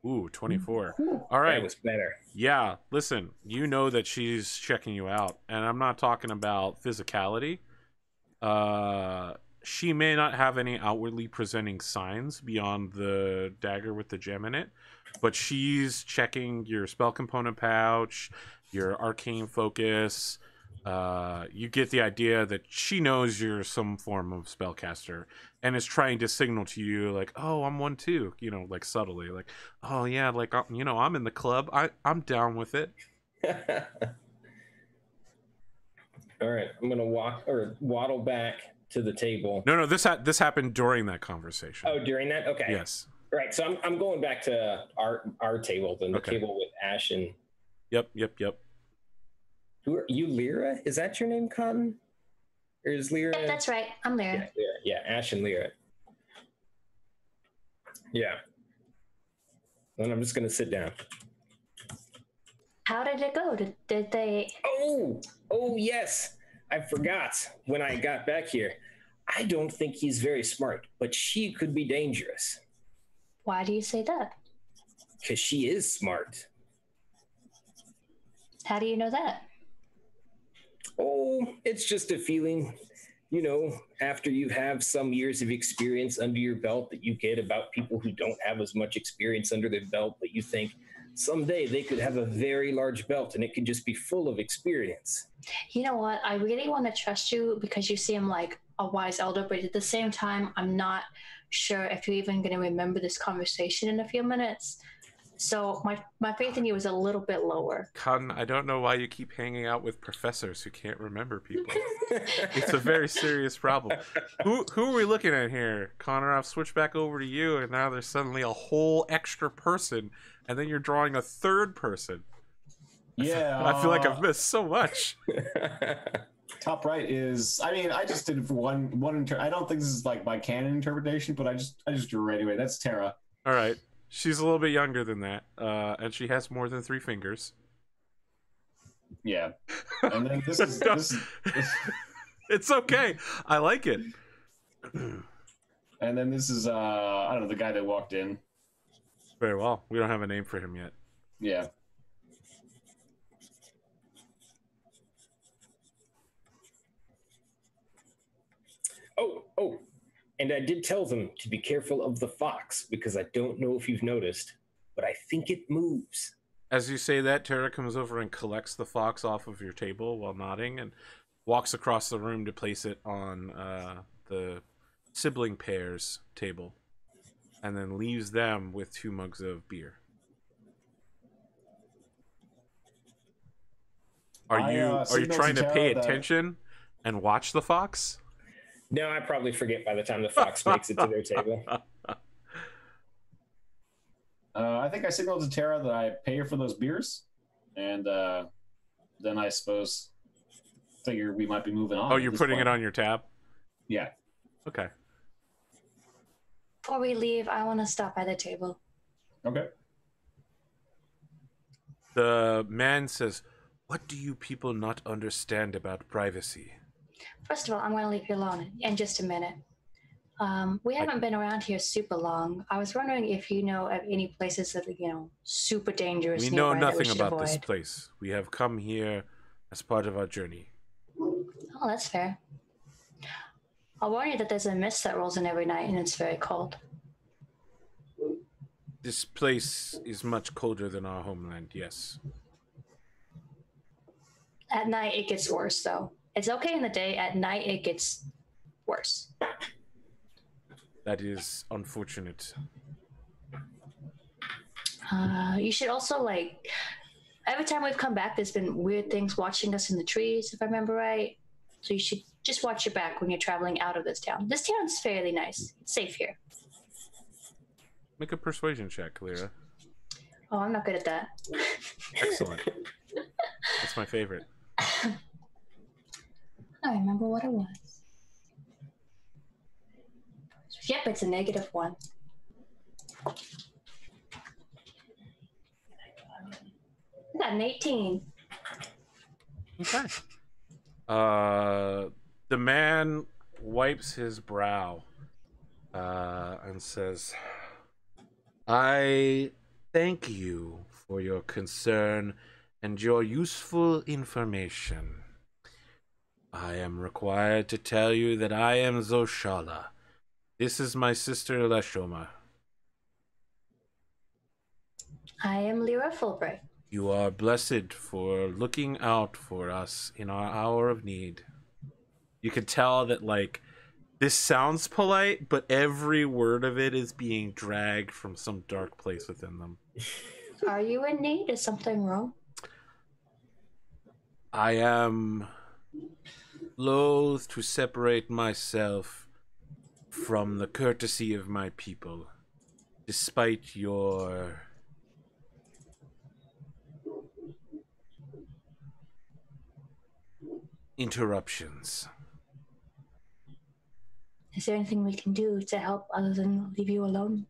Ooh, 24. All right. That was better. Yeah, listen, you know that she's checking you out, and I'm not talking about physicality. She may not have any outwardly presenting signs beyond the dagger with the gem in it, but she's checking your spell component pouch, your arcane focus. You get the idea that she knows you're some form of spellcaster and is trying to signal to you like, oh, I'm one too, you know, like subtly, like, oh yeah, like, you know, I'm in the club. I'm down with it. All right, I'm gonna waddle back to the table. No, this happened during that conversation. Oh, during that? Okay. Yes. All right, so I'm going back to our table, then the table with Ash and. Yep. Who are you, Lyra? Is that your name, Cotton? Or is Lyra? Yep, that's right. I'm Lyra. Yeah, Ash and Lyra. Yeah. And I'm just gonna sit down. How did it go? Did they? Oh yes. I forgot when I got back here. I don't think he's very smart, but she could be dangerous. Why do you say that? Because she is smart. How do you know that? Oh, it's just a feeling, you know, after you have some years of experience under your belt that you get about people who don't have as much experience under their belt, but you think someday they could have a very large belt and it could just be full of experience. You know what? I really want to trust you because you seem like a wise elder, but at the same time, I'm not sure if you're even going to remember this conversation in a few minutes. So my faith in you is a little bit lower. Cotton, I don't know why you keep hanging out with professors who can't remember people. It's a very serious problem. Who are we looking at here? Connor, I've switched back over to you, and now there's suddenly a whole extra person, and then you're drawing a third person. Yeah. I feel like I've missed so much. Top right is, I mean, I just did it for one I don't think this is like my canon interpretation, but I just drew it anyway. That's Tara. All right. She's a little bit younger than that, and she has more than 3 fingers. Yeah. And then this is... It's okay. I like it. And then this is, I don't know, the guy that walked in. Very well. We don't have a name for him yet. Yeah. Oh. And I did tell them to be careful of the fox because I don't know if you've noticed, but I think it moves. As you say that, Tara comes over and collects the fox off of your table while nodding and walks across the room to place it on the sibling pair's table, and then leaves them with 2 mugs of beer. Are you trying to pay attention and watch the fox? No, I probably forget by the time the fox makes it to their table. I think I signaled to Tara that I pay her for those beers, and then I suppose figure we might be moving on. Oh, you're putting it on your tab? Yeah. Okay. Before we leave, I want to stop by the table. Okay. The man says, "What do you people not understand about privacy?" First of all, I'm going to leave you alone in just a minute. We haven't been around here super long. I was wondering if you know of any places that are, super dangerous. We know nothing about avoid. this place. We have come here as part of our journey. Oh, that's fair. I'll warn you that there's a mist that rolls in every night, and it's very cold. This place is much colder than our homeland, yes. At night, it gets worse, though. It's okay in the day. At night, it gets worse. That is unfortunate. You should also, like, every time we've come back, there's been weird things watching us in the trees, if I remember right. So you should just watch your back when you're traveling out of this town. This town's fairly nice. It's safe here. Make a persuasion check, Lyra. Oh, I'm not good at that. Excellent. That's my favorite. I don't remember what it was. Yep, it's a -1. I got an 18. Okay. The man wipes his brow and says, I thank you for your concern and your useful information. I am required to tell you that I am Zoshala. This is my sister Lashoma. I am Lyra Fulbright. You are blessed for looking out for us in our hour of need. You can tell that, like, this sounds polite, but every word of it is being dragged from some dark place within them. Are you in need? Is something wrong? I am loath to separate myself from the courtesy of my people, despite your interruptions. Is there anything we can do to help other than leave you alone?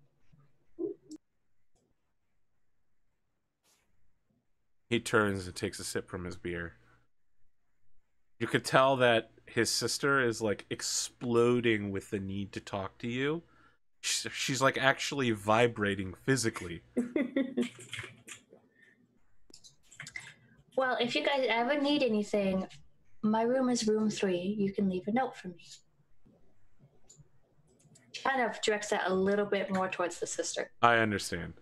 He turns and takes a sip from his beer. You could tell that his sister is, like, exploding with the need to talk to you. She's like, actually vibrating physically. Well, if you guys ever need anything, my room is room 3. You can leave a note for me. Kind of directs that a little bit more towards the sister. I understand.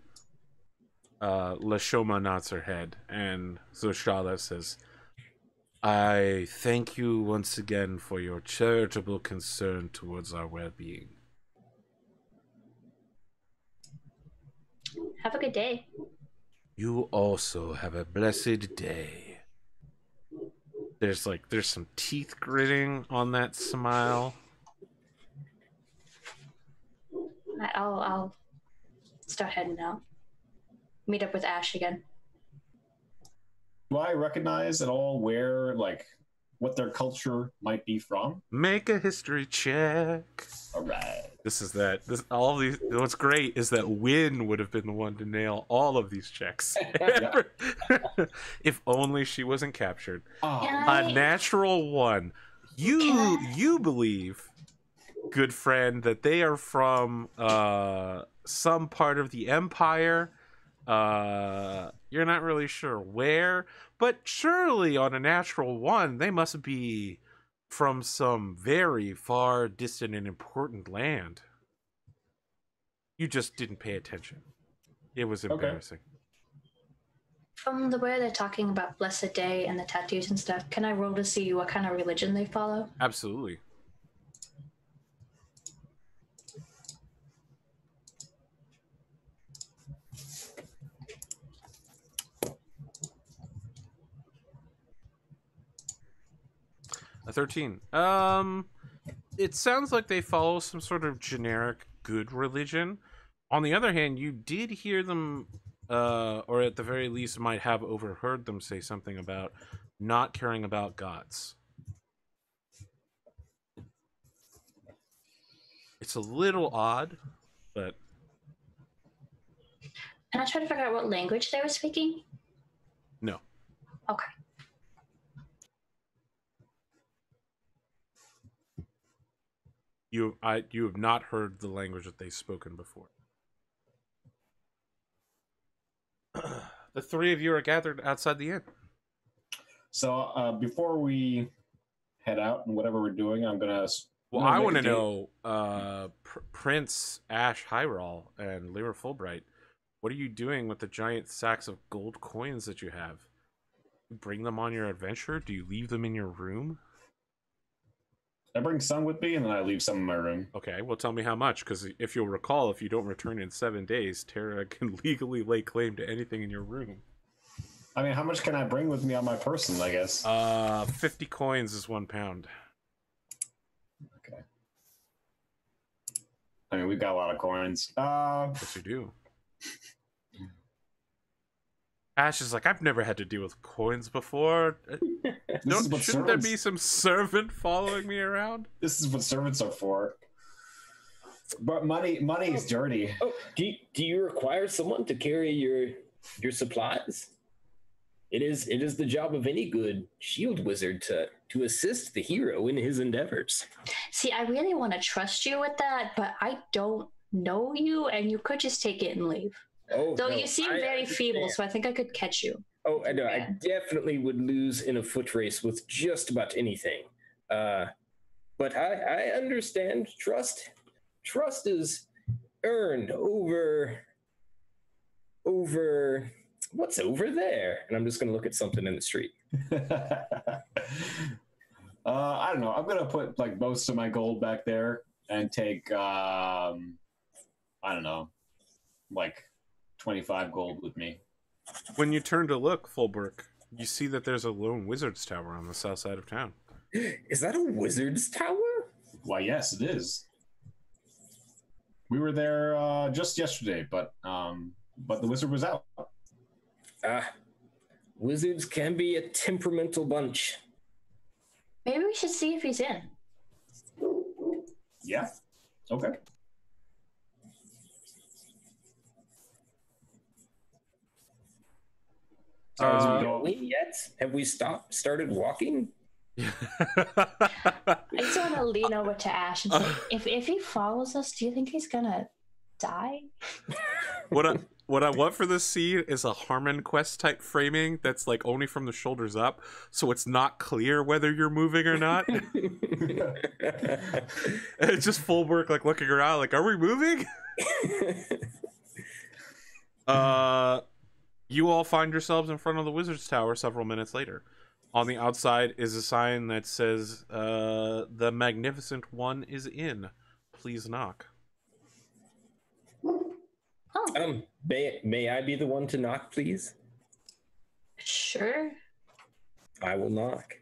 Lashoma nods her head, and Zoshala says, I thank you once again for your charitable concern towards our well-being. Have a good day. You also have a blessed day. There's some teeth gritting on that smile. I'll start heading out. Meet up with Ash again. Do I recognize at all where, like, what their culture might be from? Make a history check. All right. What's great is that Wynn would have been the one to nail all of these checks. If only she wasn't captured. Oh, A natural 1. You believe, good friend, that they are from some part of the Empire. You're not really sure where, but surely on a natural 1, they must be from some very far distant and important land. You just didn't pay attention. It was embarrassing. From the way they're talking about Blessed Day and the tattoos and stuff, can I roll to see what kind of religion they follow? Absolutely. A 13. It sounds like they follow some sort of generic good religion. On the other hand, you did hear them, or at the very least might have overheard them say something about not caring about gods. It's a little odd, but... And I try to figure out what language they were speaking? No. Okay. You have not heard the language that they've spoken before. The 3 of you are gathered outside the inn. So before we head out and whatever we're doing, I'm gonna. Well, I want to know, Prince Ash Hyrule and Lyra Fulbright, What are you doing with the giant sacks of gold coins that you have? You bring them on your adventure? Do you leave them in your room? I bring some with me, and then I leave some in my room. Okay, well, tell me how much, because if you'll recall, if you don't return in 7 days, Tara can legally lay claim to anything in your room. I mean, how much can I bring with me on my person, I guess? 50 coins is 1 pound. Okay. I mean, we've got a lot of coins. Yes, you do. Ash is like, I've never had to deal with coins before. Shouldn't there be some servant following me around? This is what servants are for. But money is dirty. Oh, do you require someone to carry your supplies? It is the job of any good shield wizard to assist the hero in his endeavors. See, I really want to trust you with that, but I don't know you, and you could just take it and leave. Oh, Though no, you seem very feeble, so I think I could catch you. Oh, I know. I definitely would lose in a foot race with just about anything. But I understand. Trust is earned over what's over there. And I'm just going to look at something in the street. I don't know. I'm going to put like most of my gold back there and take, I don't know, like 25 gold with me. When you turn to look, Fulbrook, you see that there's a lone wizard's tower on the south side of town. Is that a wizard's tower? Why, yes, it is. We were there just yesterday, but the wizard was out. Wizards can be a temperamental bunch. Maybe we should see if he's in. Yeah. Okay. Are we yet? Have we started walking? I just want to lean over to Ash and say, if he follows us, do you think he's gonna die? What I want for this scene is a Harmon Quest type framing that's like only from the shoulders up, so it's not clear whether you're moving or not. It's just Fulbrook like looking around, like, are we moving? You all find yourselves in front of the Wizard's Tower several minutes later. On the outside is a sign that says, the Magnificent One is in. Please knock. Oh. May I be the one to knock, please? Sure. I will knock.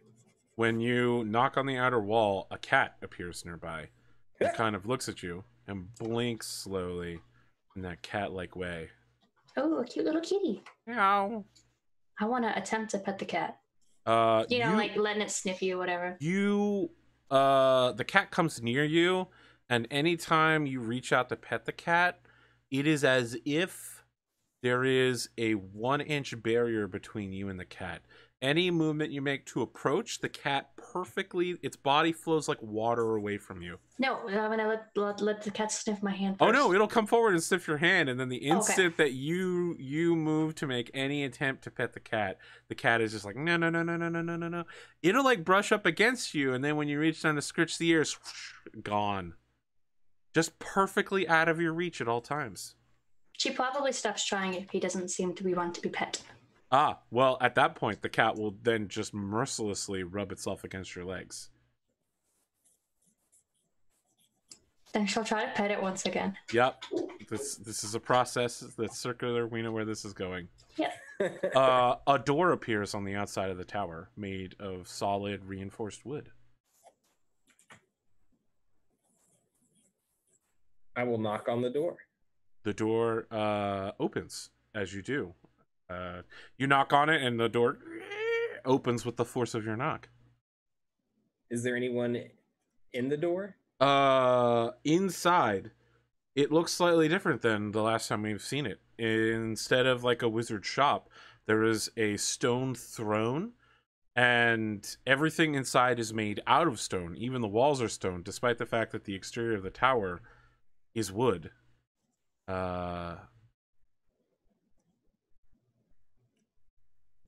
When you knock on the outer wall, a cat appears nearby. It kind of looks at you and blinks slowly in that cat-like way. Oh, a cute little kitty. Meow. I want to attempt to pet the cat. Like letting it sniff you, whatever. The cat comes near you, and anytime you reach out to pet the cat, it is as if there is a 1-inch barrier between you and the cat. Any movement you make to approach the cat perfectly, its body flows like water away from you. No, I'm gonna let the cat sniff my hand first. Oh no, it'll come forward and sniff your hand, and then the instant that you move to make any attempt to pet the cat is just like, no. It'll like brush up against you, and then when you reach down to scratch the ears, gone. Just perfectly out of your reach at all times. She probably stops trying if he doesn't seem to want to be pet. Ah, well, at that point, the cat will then just mercilessly rub itself against your legs. Then she'll try to pet it once again. Yep. This is a process that's circular. We know where this is going. Yep. A door appears on the outside of the tower, made of solid, reinforced wood. I will knock on the door. The door opens as you do. You knock on it, and the door opens with the force of your knock. Is there anyone in the door? Inside, it looks slightly different than the last time we've seen it. Instead of like a wizard shop, there is a stone throne, and everything inside is made out of stone. Even the walls are stone, despite the fact that the exterior of the tower is wood.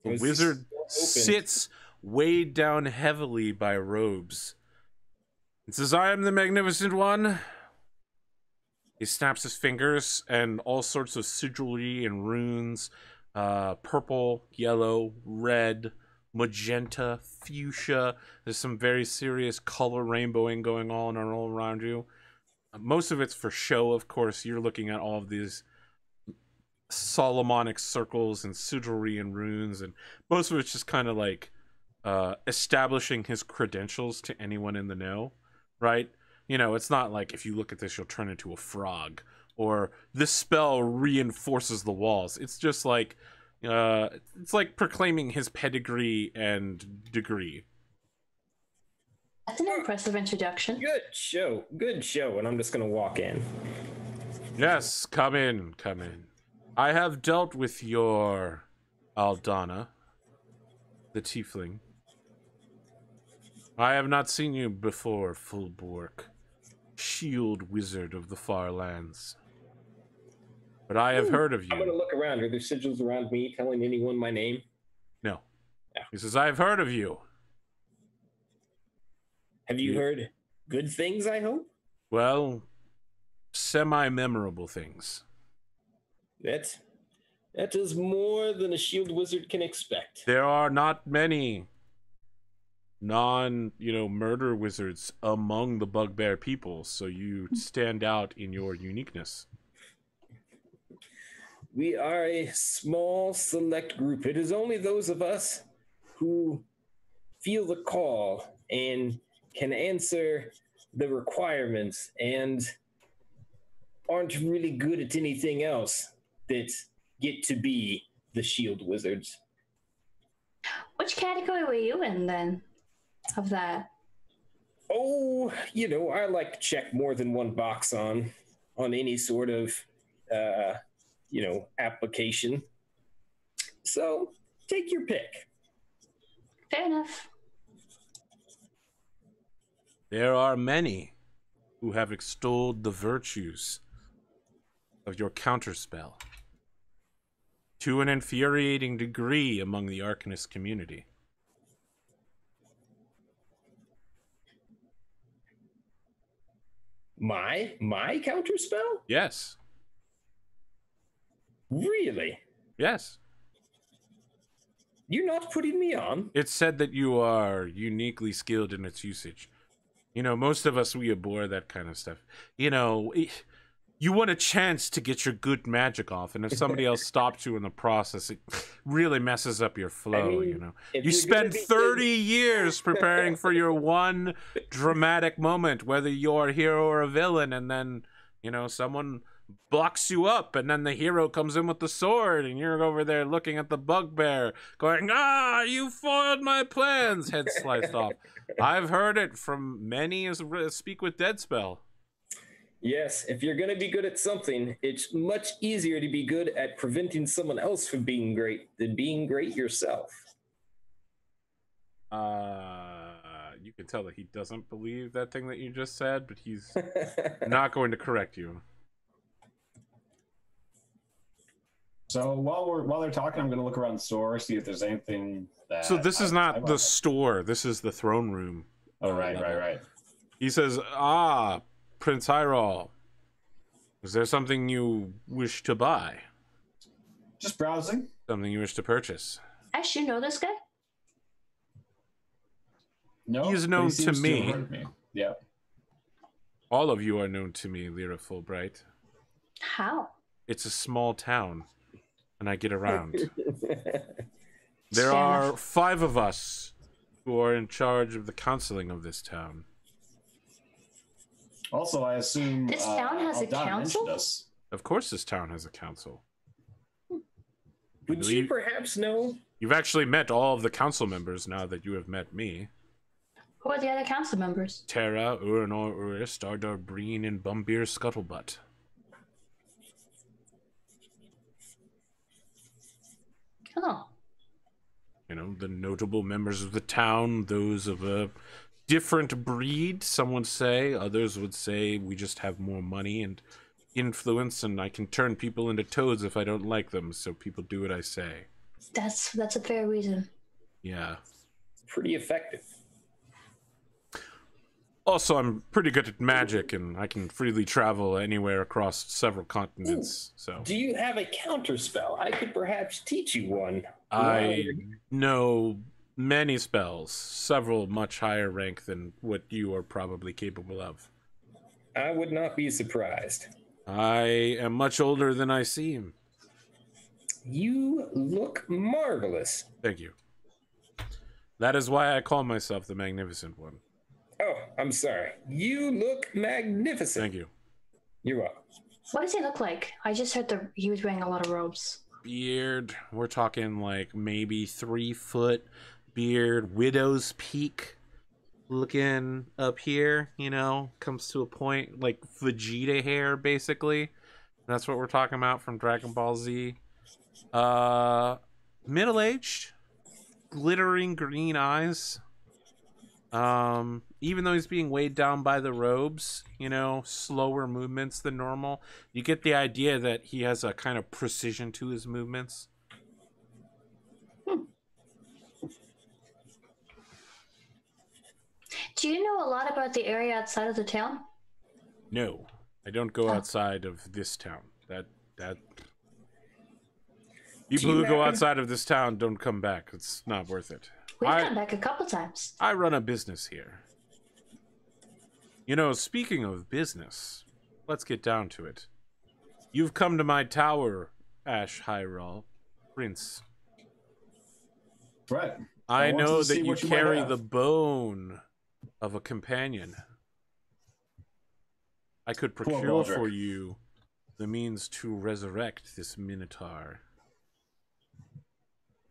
The wizard sits weighed down heavily by robes. It says, I am the Magnificent One. He snaps his fingers, and all sorts of sigilry and runes, purple, yellow, red, magenta, fuchsia. There's some very serious color rainbowing going on all around you. Most of it's for show, of course. You're looking at all of these Solomonic circles and sigilry and runes, and most of it's just kind of like establishing his credentials to anyone in the know, right? You know, it's not like if you look at this, you'll turn into a frog, or this spell reinforces the walls. It's just like, it's like proclaiming his pedigree and degree. That's an impressive introduction. Good show. And I'm just going to walk in. Yes, come in. I have dealt with your Aldana, the tiefling. I have not seen you before, Fulbork, shield wizard of the far lands. But I have heard of you. I'm going to look around. Are there sigils around me telling anyone my name? No. Yeah. He says, I have heard of you. Have you heard good things, I hope? Well, semi-memorable things. That is more than a shield wizard can expect. There are not many murder wizards among the bugbear people, so you stand out in your uniqueness. We are a small, select group. It is only those of us who feel the call and can answer the requirements and aren't really good at anything else that get to be the shield wizards. Which category were you in then of that? Oh, I like to check more than one box on any sort of application. So take your pick. Fair enough. There are many who have extolled the virtues of your counterspell to an infuriating degree among the Arcanist community. My counterspell? Yes. Really? Yes. You're not putting me on? It's said that you are uniquely skilled in its usage. Most of us, we abhor that kind of stuff. You want a chance to get your good magic off, and if somebody else stops you in the process, it really messes up your flow, You spend 30 years preparing for your one dramatic moment, whether you're a hero or a villain, and then, someone blocks you up, and then the hero comes in with the sword, and you're over there looking at the bugbear, going, you foiled my plans, head sliced off. I've heard it from many as Speak with Dead spell. Yes, if you're going to be good at something, it's much easier to be good at preventing someone else from being great than being great yourself. You can tell that he doesn't believe that thing that you just said, but he's not going to correct you. So while they're talking, I'm going to look around the store, see if there's anything that... So this is not the store. This is the throne room. Oh, right. He says, Prince Hyrule, is there something you wish to buy? Just browsing. Something you wish to purchase? Ash, you know this guy? No, he is known to me. Yeah. All of you are known to me, Lyra Fulbright. How? It's a small town, and I get around. There are 5 of us who are in charge of the counseling of this town. Also, I assume this town has a council? Of course this town has a council. Would you perhaps know? You've actually met all of the council members now that you have met me. Who are the other council members? Terra, Uranor, Uris, Dardar, Breen, and Bumbeer Scuttlebutt. Oh. The notable members of the town, those of a different breed, some would say. Others would say we just have more money and influence, and I can turn people into toads if I don't like them, so people do what I say. That's a fair reason. Yeah. Pretty effective. Also, I'm pretty good at magic, and I can freely travel anywhere across several continents. So, Do you have a counter spell? I could perhaps teach you one. I know many spells, several much higher rank than what you are probably capable of. I would not be surprised. I am much older than I seem. You look marvelous. Thank you. That is why I call myself the Magnificent One. Oh, I'm sorry. You look magnificent. Thank you. You're welcome. What does he look like? I just heard he was wearing a lot of robes. Beard, we're talking like maybe 3 foot beard, widow's peak looking up here, you know, comes to a point like Vegeta hair, basically. That's what we're talking about from Dragon Ball Z. Middle-aged, glittering green eyes. Even though he's being weighed down by the robes, you know, slower movements than normal, you get the idea that he has a kind of precision to his movements. Do you know a lot about the area outside of the town? No, I don't go outside of this town. That people who go outside of this town don't come back. It's not worth it. We've gone back a couple times. I run a business here. You know, speaking of business, let's get down to it. You've come to my tower, Ash Hyrule, Prince. Right. I know wanted to that see you what you might carry have. the bone of a companion. I could procure Baldric. for you the means to resurrect this Minotaur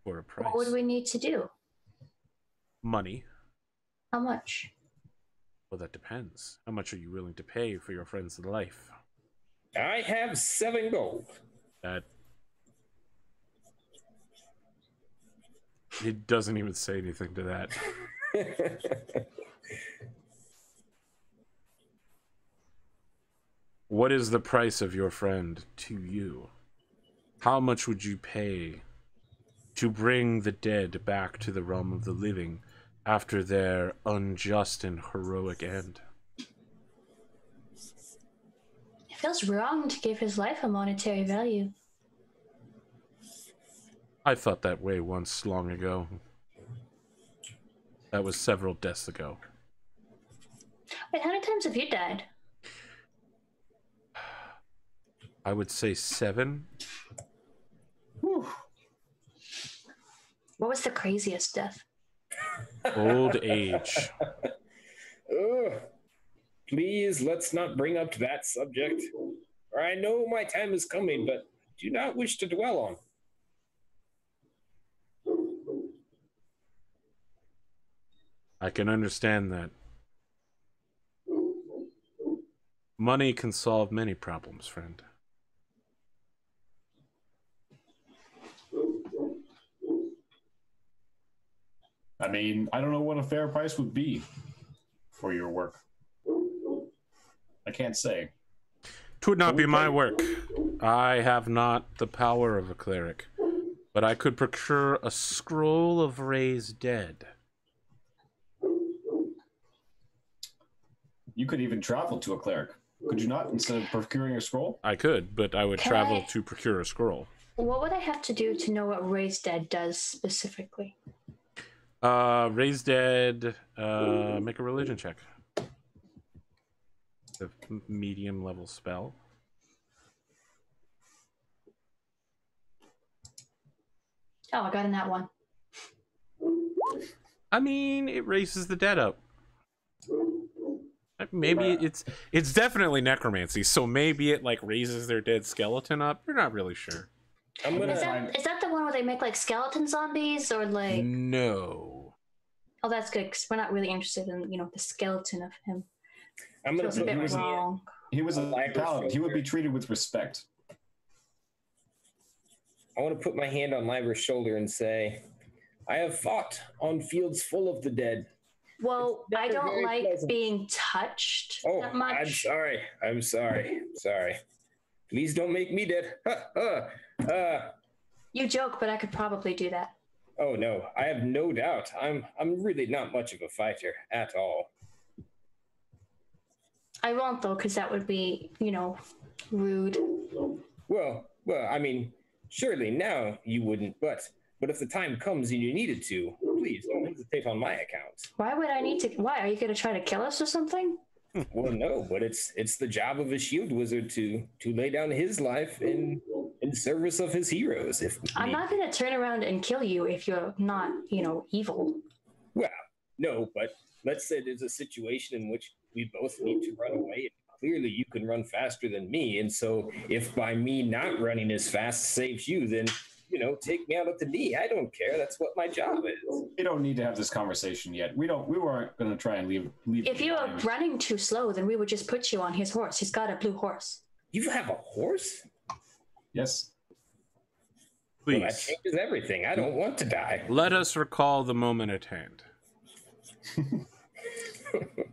for a price. What would we need to do? Money. How much? Well, that depends. How much are you willing to pay for your friend's life? I have 7 gold. That... It doesn't even say anything to that. What is the price of your friend to you? How much would you pay to bring the dead back to the realm of the living after their unjust and heroic end? It feels wrong to give his life a monetary value. I thought that way once long ago. That was several deaths ago. Wait, how many times have you died? I would say 7. Whew. What was the craziest death? Old age. Ugh. Please, let's not bring up that subject. For I know my time is coming, but do not wish to dwell on. I can understand that. Money can solve many problems, friend. I mean, I don't know what a fair price would be for your work. I can't say. 'Twould not be my work. I have not the power of a cleric, but I could procure a scroll of raised dead. You could even travel to a cleric. Could you not, instead of procuring a scroll? I could, but I would Can travel I- to procure a scroll. What would I have to do to know what Raised Dead does specifically? Raised dead, make a religion check. The medium level spell. Oh, I got in that one. I mean, it raises the dead up. Maybe it's definitely necromancy, so maybe it like raises their dead skeleton up. You're not really sure. I'm gonna. Is that the one where they make like skeleton zombies or like? No. Oh, that's good because we're not really interested in the skeleton of him. I'm gonna Feels a put bit my wrong. He was a Library paladin. He would be shoulder. treated with respect. I want to put my hand on Libra's shoulder and say, I have fought on fields full of the dead. Well, I Never don't very like pleasant. being touched Oh, that much. I'm sorry. Please don't make me dead. You joke, but I could probably do that. Oh no, I have no doubt. I'm really not much of a fighter at all. I won't though, because that would be, rude. Well, I mean, surely now you wouldn't, but if the time comes and you needed to, please don't hesitate on my account. Why would I need to? Why are you going to try to kill us or something? Well, no, but it's the job of a shield wizard to lay down his life in service of his heroes. If I'm not going to turn around and kill you if you're not, evil. Well, no, but let's say there's a situation in which we both need to run away. Clearly, you can run faster than me, and so if by me not running as fast saves you, then take me out at the knee. I don't care. That's what my job is. We don't need to have this conversation yet. We weren't going to try and leave. If you are running too slow, then we would just put you on his horse. He's got a blue horse. You have a horse? Yes. Please. Well, that changes everything. I don't want to die. Let us recall the moment at hand.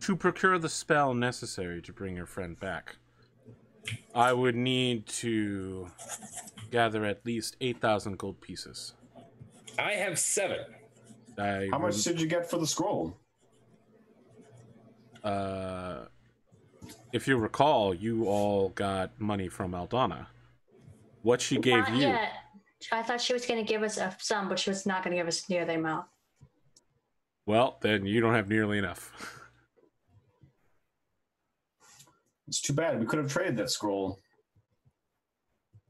To procure the spell necessary to bring your friend back, I would need to gather at least 8,000 gold pieces. I have 7. How much did you get for the scroll? If you recall, you all got money from Aldana. What she gave Not you... yet. I thought she was going to give us some, but she was not going to give us near the amount. Well, then you don't have nearly enough. It's too bad. We could have traded that scroll.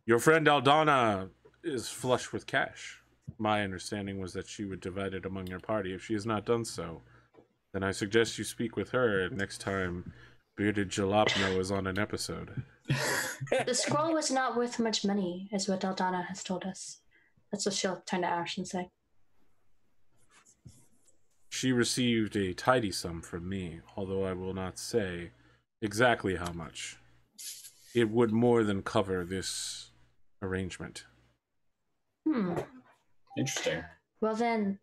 Your friend Aldana is flush with cash. My understanding was that she would divide it among your party. If she has not done so, then I suggest you speak with her next time Bearded Jalapno is on an episode. The scroll was not worth much money, is what Aldana has told us. That's what she'll turn to Ash and say. She received a tidy sum from me, although I will not say exactly how much. It would more than cover this arrangement. Interesting. Well then,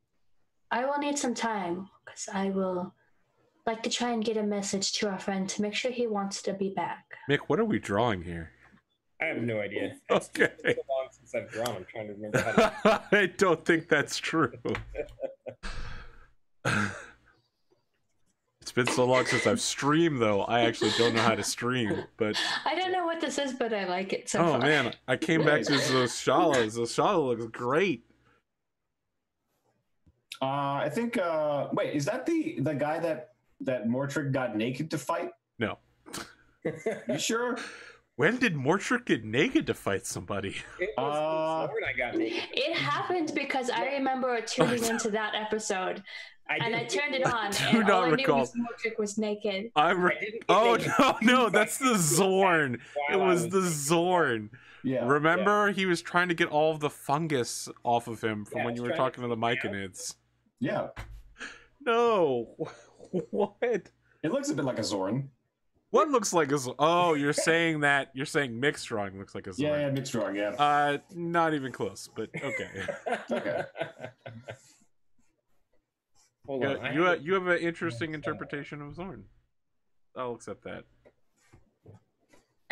I will need some time, because I will like to try and get a message to our friend to make sure he wants to be back. Mick, what are we drawing here? I have no idea. Okay. It's so long since I've drawn. I'm trying to remember how to... I don't think that's true. It's been so long since I've streamed, though. I actually don't know how to stream, but... I don't know what this is, but I like it so oh, far. man. I came back to Zoshala. Zoshala looks great. I think... wait, is that the guy that Mortrick got naked to fight? No. You sure? When did Mortrick get naked to fight somebody? It was the sword I got naked. It happened because I remember tuning into that episode, and I turned it on, and all I knew was Mortrick was naked. No, that's the Zorn. It was the Zorn. Yeah. Remember, he was trying to get all of the fungus off of him from when you were talking to the Myconids. Yeah. No. What? It looks a bit like a Zorn. What looks like a Zorn? Oh, you're saying mixed drawing looks like a Zorn. Yeah, mixed drawing, yeah. Not even close, but okay. Okay. Hold on. You have an interesting interpretation of Zorn. I'll accept that.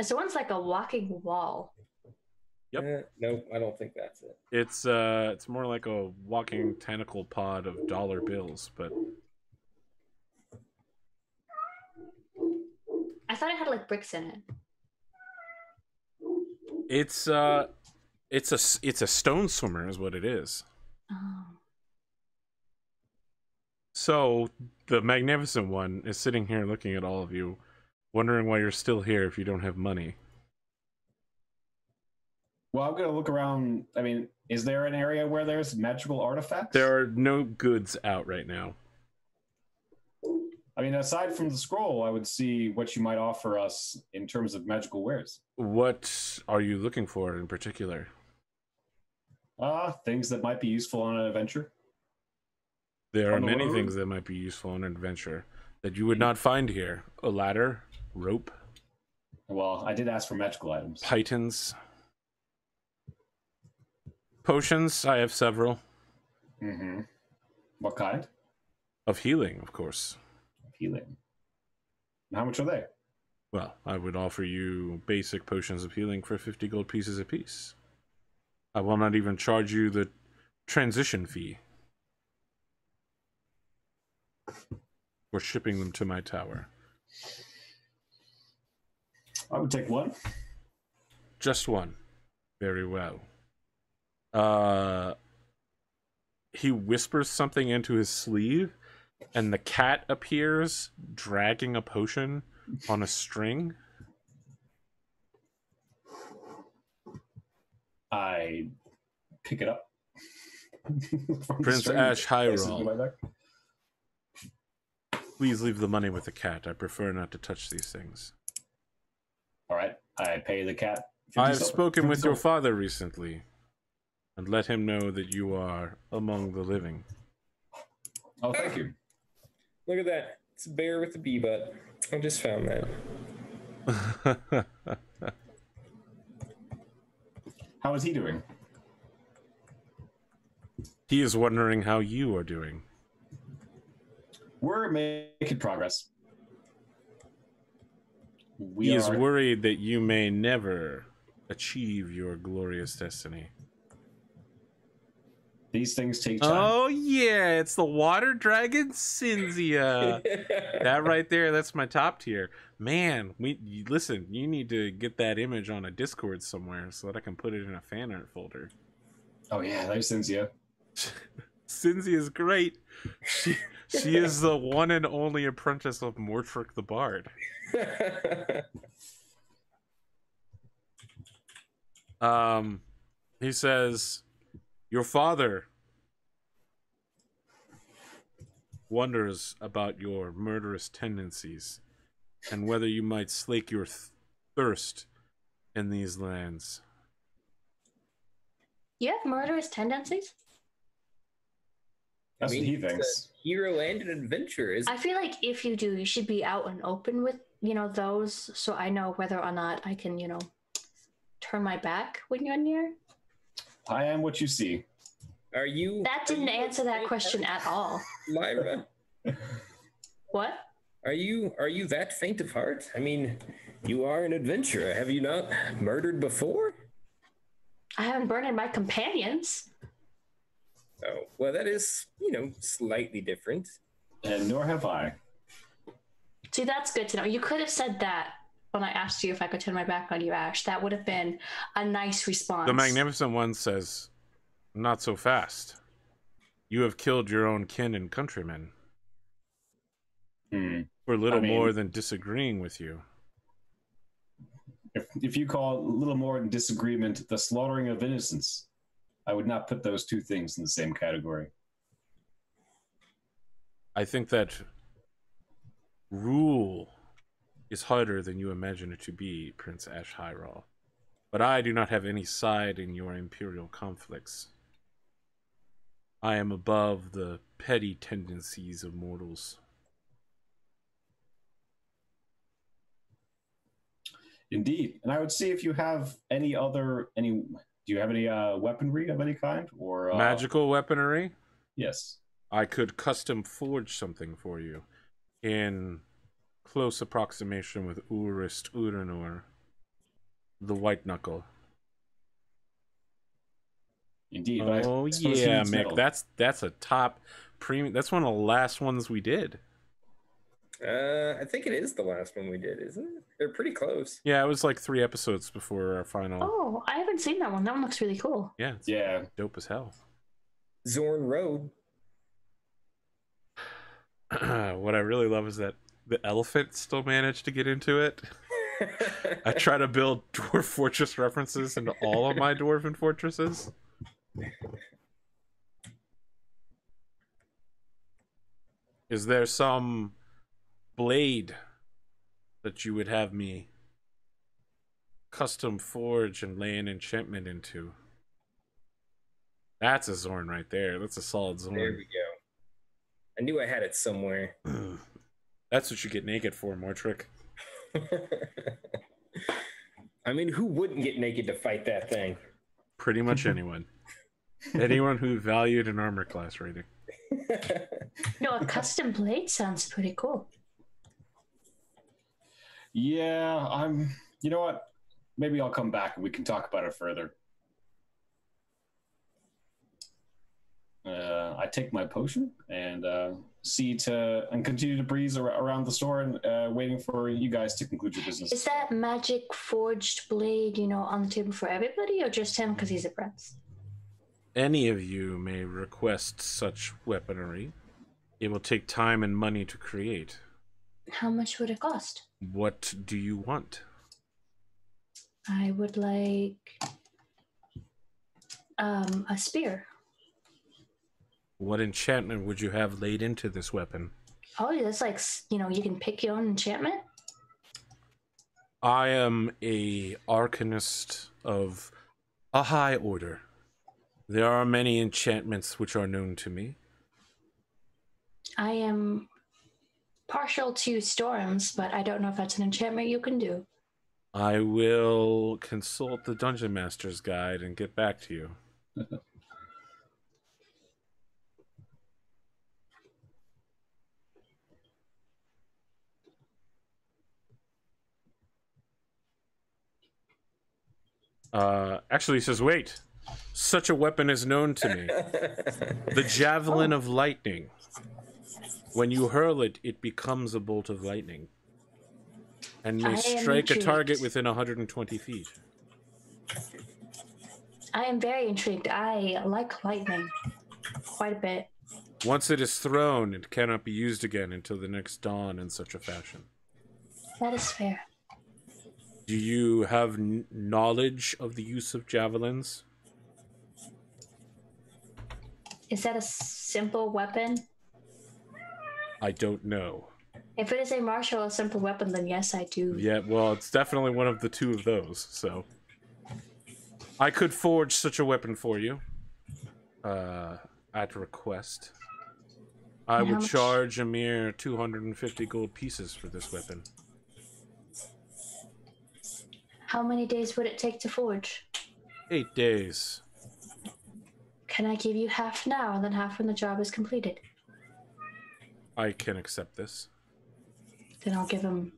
Zorn's like a walking wall. Yep. Nope, I don't think that's it. It's more like a walking tentacle pod of dollar bills, but I thought it had like bricks in it. it's a stone swimmer is what it is. Oh. So the magnificent one is sitting here looking at all of you, wondering why you're still here if you don't have money. Well, I'm going to look around. I mean, is there an area where there's magical artifacts? There are no goods out right now. I mean, aside from the scroll, I would see what you might offer us in terms of magical wares. What are you looking for in particular? Things that might be useful on an adventure. There are On the many road? things that might be useful on an adventure that you would not find here. A ladder, rope, Well, I did ask for magical items. pythons, potions. I have several. Mm-hmm. What kind? Of healing, of course. Healing. And how much are they? Well, I would offer you basic potions of healing for 50 gold pieces apiece. I will not even charge you the transition fee for shipping them to my tower. I would take one. Just one. Very well. He whispers something into his sleeve, and the cat appears, dragging a potion on a string. I pick it up. Prince Ash Hyrule. Please leave the money with the cat. I prefer not to touch these things. All right, I pay the cat. I have spoken with your father recently, and let him know that you are among the living. Oh, thank you. Look at that. It's a bear with a bee butt. I just found that. How is he doing? He is wondering how you are doing. We're making progress. He is worried that you may never achieve your glorious destiny. These things take time. Oh yeah, it's the water dragon Cinzia. That right there, that's my top tier. Man, listen, you need to get that image on a Discord somewhere so that I can put it in a fan art folder. Oh yeah, there's Cinzia. Cinzia is great. She is the one and only apprentice of Mortrick the Bard. He says, your father wonders about your murderous tendencies and whether you might slake your thirst in these lands. You have murderous tendencies? That's what he thinks. Hero and an adventurer. I feel like if you do, you should be out and open with, those, so I know whether or not I can, turn my back when you're near. I am what you see. Are you? That didn't answer that question at all. Lyra? What? Are you that faint of heart? I mean, you are an adventurer. Have you not murdered before? I haven't burned my companions. Oh, well, that is, slightly different. And nor have I. See, that's good to know. You could have said that when I asked you if I could turn my back on you, Ash. That would have been a nice response. The Magnificent One says, not so fast. You have killed your own kin and countrymen. For little more than disagreeing with you. If you call little more than disagreement the slaughtering of innocents, I would not put those two things in the same category. I think that rule is harder than you imagine it to be, Prince Ash Hyrule. But I do not have any side in your imperial conflicts. I am above the petty tendencies of mortals. Indeed. And I would see if you have do you have any weaponry of any kind? Or magical weaponry? Yes. I could custom forge something for you in close approximation with Urist Uranor, the Whiteknuckle. Indeed. Oh yeah, Mick, that's a top premium. That's one of the last ones we did. I think it is the last one we did, isn't it? They're pretty close. Yeah, it was like 3 episodes before our final. Oh, I haven't seen that one. That one looks really cool. Yeah, yeah, dope as hell. Zorn Road. What I really love is that the elephant still managed to get into it. I try to build Dwarf Fortress references into all of my Dwarven fortresses. Is there some blade that you would have me custom forge and lay an enchantment into? That's a Zorn right there. That's a solid Zorn. There we go. I knew I had it somewhere. That's what you get naked for, Mortrick. I mean, who wouldn't get naked to fight that thing? Pretty much anyone. Anyone who valued an armor class rating. No, a custom blade sounds pretty cool. Yeah, you know what? Maybe I'll come back and we can talk about it further. I take my potion and continue to breeze around the store and waiting for you guys to conclude your business. Is that magic forged blade, on the table for everybody, or just him because he's a prince? Any of you may request such weaponry. It will take time and money to create. How much would it cost? What do you want? I would like a spear. What enchantment would you have laid into this weapon? Oh, that's like, you can pick your own enchantment? I am a arcanist of a high order. There are many enchantments which are known to me. I am partial to storms, but I don't know if that's an enchantment you can do. I will consult the Dungeon Master's Guide and get back to you. Actually, he says, wait. Such a weapon is known to me. The Javelin of Lightning. When you hurl it, it becomes a bolt of lightning. And may strike a target within 120 feet. I am very intrigued. I like lightning quite a bit. Once it is thrown, it cannot be used again until the next dawn in such a fashion. That is fair. Do you have knowledge of the use of javelins? Is that a simple weapon? I don't know. If it is a martial, a simple weapon, then yes, I do. Yeah, well, it's definitely one of the two of those, so... I could forge such a weapon for you. At request. I would charge a mere 250 gold pieces for this weapon. How many days would it take to forge? 8 days. Can I give you half now and then half when the job is completed? I can accept this. Then I'll give him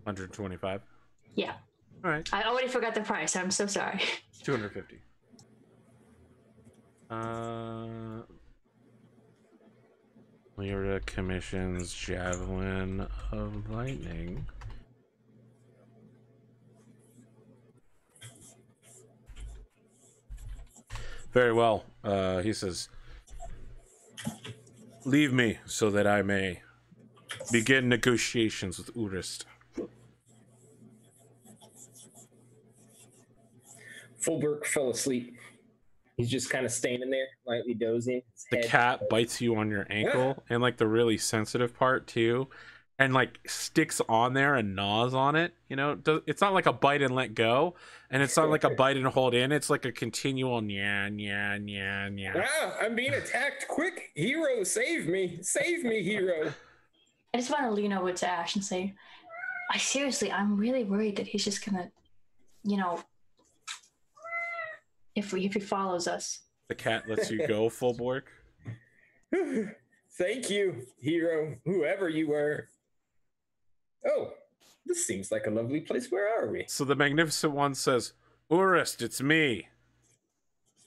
125? Yeah. Alright. I already forgot the price. I'm so sorry. 250. Lyra commissions Javelin of Lightning. Very well. He says, leave me so that I may begin negotiations with Urist. Fulberg fell asleep. He's just kind of standing there, lightly dozing. The cat bites you on your ankle, and like the really sensitive part too, and like sticks on there and gnaws on it. You know, it's not like a bite and let go, and it's not like a bite and hold in. It's like a continual nya nya nya nya. Ah, I'm being attacked! Quick, hero, save me! Save me, hero! I just want to lean over to Ash and say, I'm really worried that he's just gonna, if he follows us. The cat lets you go, Fulborg. Thank you, hero, whoever you were. Oh, this seems like a lovely place. Where are we? So the Magnificent One says, Urist, it's me.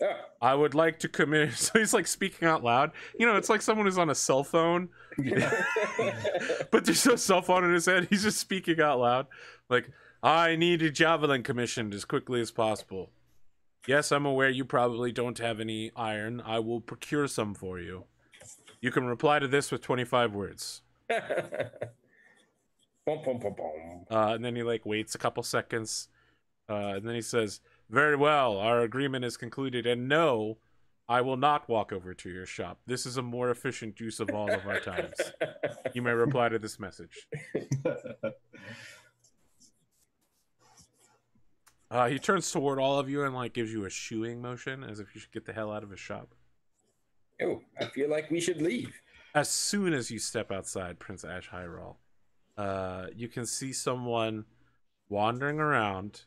Oh. I would like to commit. So he's like speaking out loud. You know, it's like someone who's on a cell phone. But there's no cell phone in his head. He's just speaking out loud. Like, I need a javelin commissioned as quickly as possible. Yes, I'm aware you probably don't have any iron. I will procure some for you. You can reply to this with 25 words. And then he like waits a couple seconds. And then he says, very well, our agreement is concluded. And no, I will not walk over to your shop. This is a more efficient use of all of our times. You may reply to this message. He turns toward all of you and like gives you a shooing motion as if you should get the hell out of his shop. Oh, I feel like we should leave. As soon as you step outside Prince Ash Hyrule, you can see someone wandering around.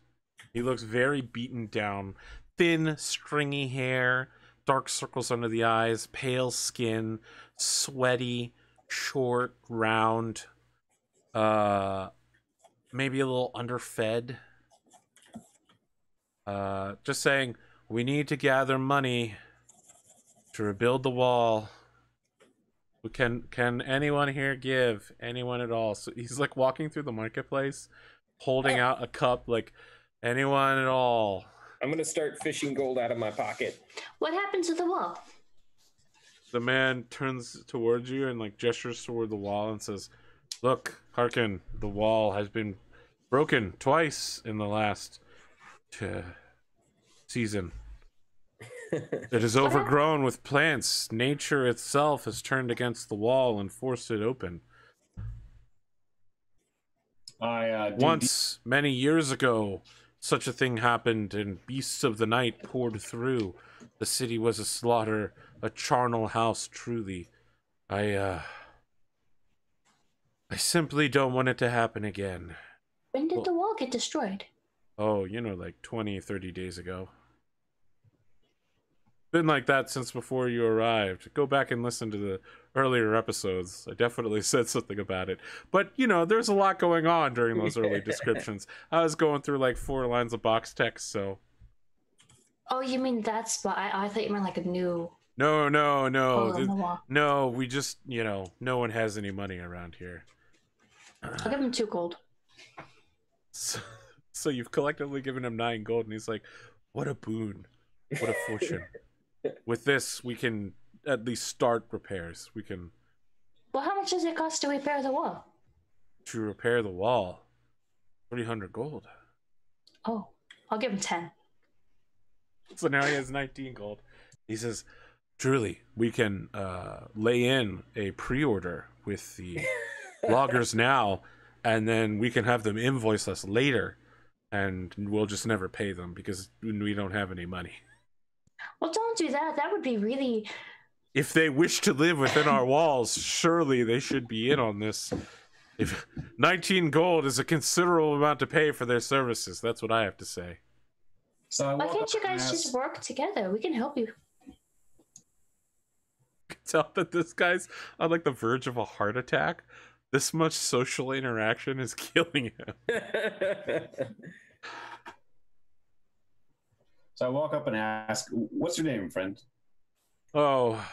He looks very beaten down. Thin, stringy hair, dark circles under the eyes, pale skin, sweaty, short, round, maybe a little underfed. Just saying, we need to gather money To rebuild the wall. Can anyone here give? Anyone at all? So he's like walking through the marketplace, holding out a cup, like, anyone at all. I'm gonna start fishing gold out of my pocket. What happened to the wall? The man turns towards you and like gestures toward the wall and says, "Look, hearken, the wall has been broken twice in the last season. It is overgrown with plants. Nature itself has turned against the wall and forced it open. Once, many years ago, such a thing happened, and beasts of the night poured through. The city was a slaughter, a charnel house, truly. I simply don't want it to happen again." When did the wall get destroyed? Oh, you know, like 20, 30 days ago. Been like that since before you arrived. Go back and listen to the earlier episodes. I definitely said something about it. But, you know, there's a lot going on during those early descriptions. I was going through like 4 lines of box text, so... Oh, you mean that spot? I thought you meant like a new... No. hole in the wall. No, we just, you know, no one has any money around here. I'll give him 2 gold. So you've collectively given him 9 gold, and he's like, what a boon. What a fortune. With this, we can at least start repairs. We can... Well, how much does it cost to repair the wall? To repair the wall? 300 gold. Oh, I'll give him 10. So now he has 19 gold. He says, truly, we can lay in a pre-order with the loggers now, and then we can have them invoice us later, and we'll just never pay them because we don't have any money. Well, don't do that. That would be really... If they wish to live within our walls, surely they should be in on this. If 19 gold is a considerable amount to pay for their services, that's what I have to say. So why can't you guys just work together? We can help you. I can tell that this guy's on like the verge of a heart attack. This much social interaction is killing him. So I walk up and ask, what's your name, friend? Oh,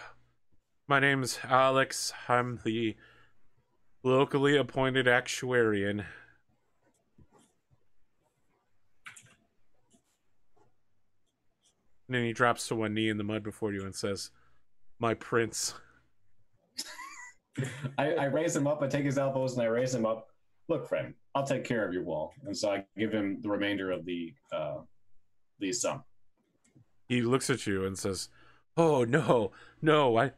my name's Alex. I'm the locally appointed actuarian. And then he drops to one knee in the mud before you and says, my prince. I raise him up, I take his elbows and I raise him up. Look, friend, I'll take care of your wall. And so I give him the remainder of the sum. He looks at you and says, oh, no,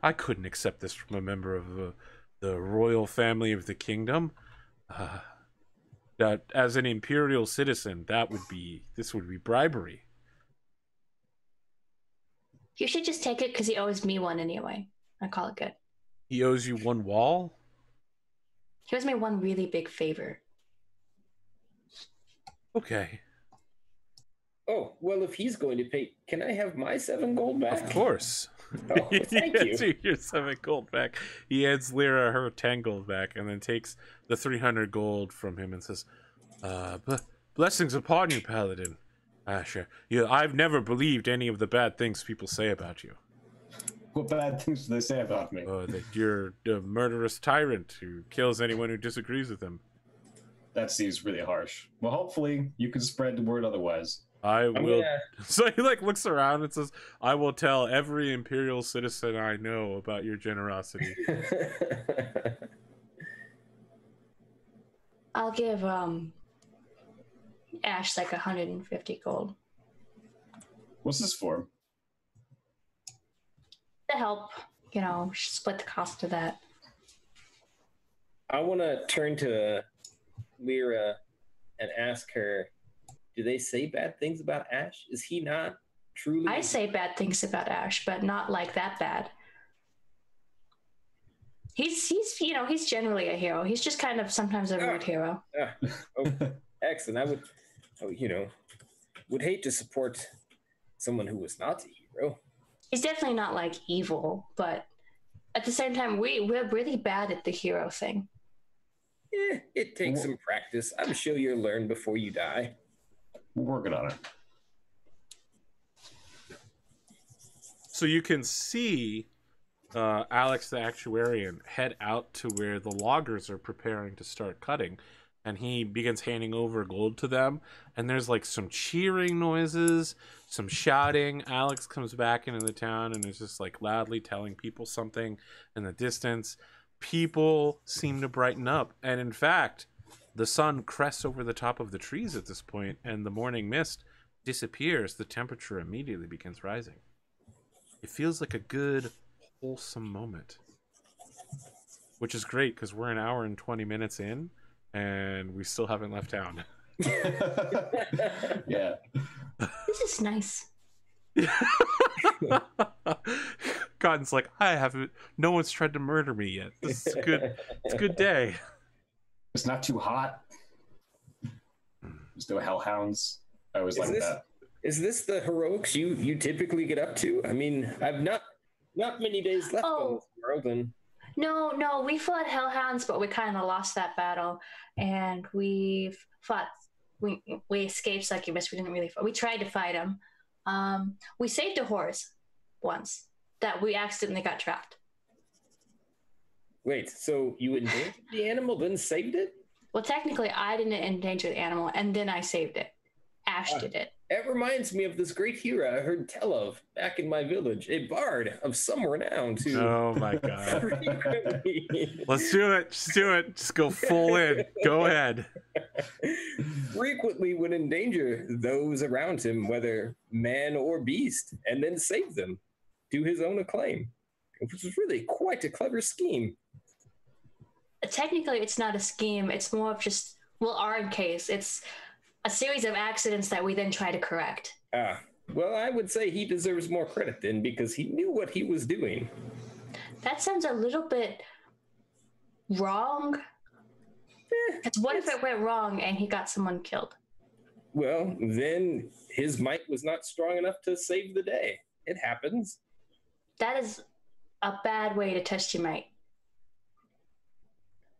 I couldn't accept this from a member of the royal family of the kingdom. That as an imperial citizen, this would be bribery. You should just take it because he owes me one anyway. I call it good. He owes you one wall? He owes me one really big favor. Okay. Oh, well, if he's going to pay, can I have my 7 gold back? Of course. Oh, thank you. You your 7 gold back. He hands Lyra her 10 gold back and then takes the 300 gold from him and says, blessings upon you, Paladin. Sure. I've never believed any of the bad things people say about you. What bad things do they say about me? That you're a murderous tyrant who kills anyone who disagrees with him. That seems really harsh. Well, hopefully you can spread the word otherwise. I will. So he like looks around and says, I will tell every imperial citizen I know about your generosity. I'll give Ash like 150 gold. What's this for? To help, split the cost of that. I want to turn to Lyra and ask her, do they say bad things about Ash? Is he not truly... I say bad things about Ash, but not like that bad. He's generally a hero. He's just kind of sometimes a rude hero. Excellent. I would hate to support someone who was not a hero. He's definitely not like evil, but at the same time, we're really bad at the hero thing. Yeah, it takes some practice. I'm sure you'll learn before you die. We're working on it. So you can see Alex the actuarian head out to where the loggers are preparing to start cutting, and he begins handing over gold to them, and there's like some cheering noises, some shouting. Alex comes back into the town and is just like loudly telling people something in the distance. People seem to brighten up, and in fact the sun crests over the top of the trees at this point, and the morning mist disappears. The temperature immediately begins rising. It feels like a good, wholesome moment, which is great because we're an hour and 20 minutes in and we still haven't left town. Yeah. This is nice. Cotton's like, I haven't, no one's tried to murder me yet. This is good. It's a good day. It's not too hot. There's no hellhounds. I always like that. Is this the heroics you typically get up to? I mean, I've not many days left on this world, and No, we fought hellhounds, but we kind of lost that battle, and we escaped succubus. We didn't really fight. We tried to fight them. We saved a horse once that we accidentally got trapped. Wait, so you endangered the animal, then saved it? Well, technically, I didn't endanger the animal, and then I saved it. Ash did it. It reminds me of this great hero I heard tell of back in my village, a bard of some renown too. Oh my god. Let's do it. Just do it. Just go full in. Go ahead. Frequently would endanger those around him, whether man or beast, and then save them to his own acclaim, which is really quite a clever scheme. Technically, it's not a scheme. It's more of just, well, our case, it's a series of accidents that we then try to correct. Well, I would say he deserves more credit then, because he knew what he was doing. That sounds a little bit wrong. Because what if it went wrong and he got someone killed? Well, then his might was not strong enough to save the day. It happens. That is a bad way to test your might.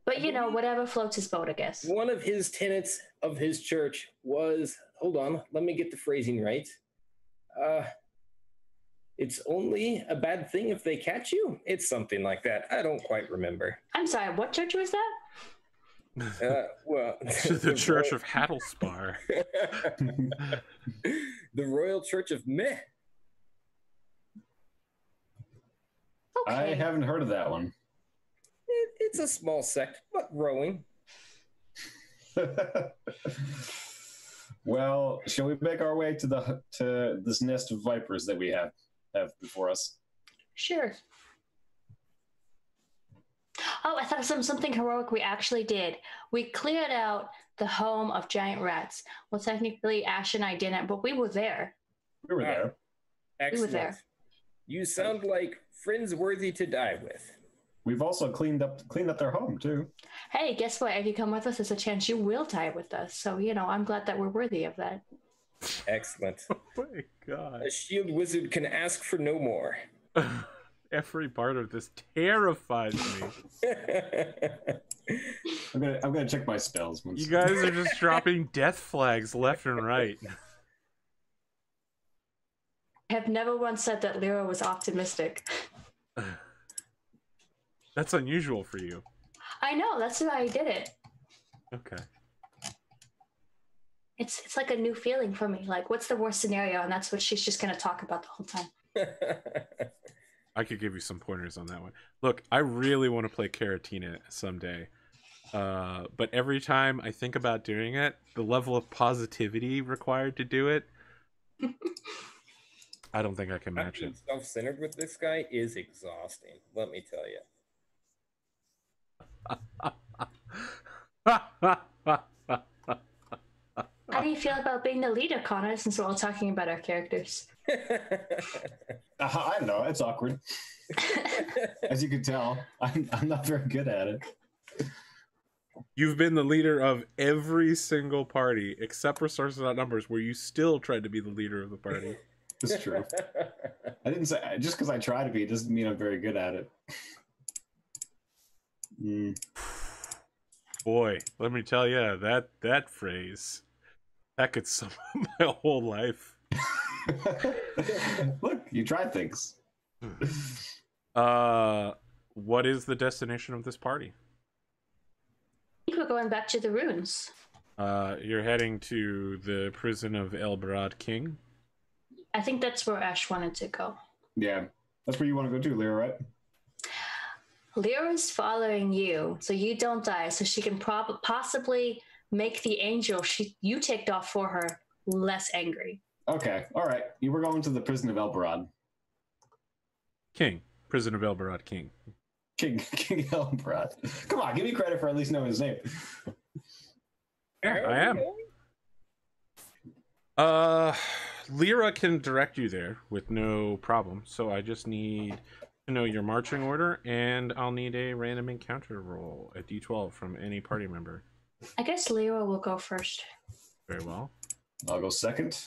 But, you know, whatever floats his boat, I guess. One of his tenets of his church was, hold on, let me get the phrasing right. It's only a bad thing if they catch you? It's something like that. I don't quite remember. I'm sorry, what church was that? Well, the Church of Hattlespar. The Royal Church of Meh. Okay. I haven't heard of that one. It's a small sect, but growing. Well, shall we make our way to this nest of vipers that we have before us? Sure. Oh, I thought of something heroic we actually did. We cleared out the home of giant rats. Well, technically, Ash and I didn't, but we were there. We were there. Excellent. We were there. You sound like friends worthy to die with. We've also cleaned up their home too. Hey, guess what? If you come with us, there's a chance you will die with us. So, you know, I'm glad that we're worthy of that. Excellent. Oh my god. A shield wizard can ask for no more. Every part of this terrifies me. I'm gonna check my spells. You guys are just dropping death flags left and right. I have never once said that Lyra was optimistic. That's unusual for you. I know, that's why I did it. Okay. It's like a new feeling for me. Like, what's the worst scenario? And that's what she's just gonna talk about the whole time. I could give you some pointers on that one. Look, I really want to play Karatina someday. But every time I think about doing it, the level of positivity required to do it, I don't think I can match it. Self-centered with this guy is exhausting, let me tell you. How do you feel about being the leader, Connor, since we're all talking about our characters? I don't know. It's awkward. As you can tell, I'm not very good at it. You've been the leader of every single party, except for Sources Not Numbers, where you still tried to be the leader of the party. It's true. I didn't say, just because I try to be doesn't mean I'm very good at it. Boy, let me tell you, that phrase, that could sum up my whole life. Look, you try things. What is the destination of this party? I think we're going back to the ruins. You're heading to the prison of Elbarad King. I think that's where Ash wanted to go. Yeah, that's where you want to go to, Lyra, right? Lyra's following you, so you don't die, so she can possibly make the angel you ticked off for her less angry. Okay, all right. You were going to the prison of Elbarad. King. Prison of Elbarad King. King Elbarad. Come on, give me credit for at least knowing his name. Yeah, I am. Lyra can direct you there with no problem, so I just need to know your marching order, and I'll need a random encounter roll, a d12 from any party member. I guess Lyra will go first. Very well. I'll go second.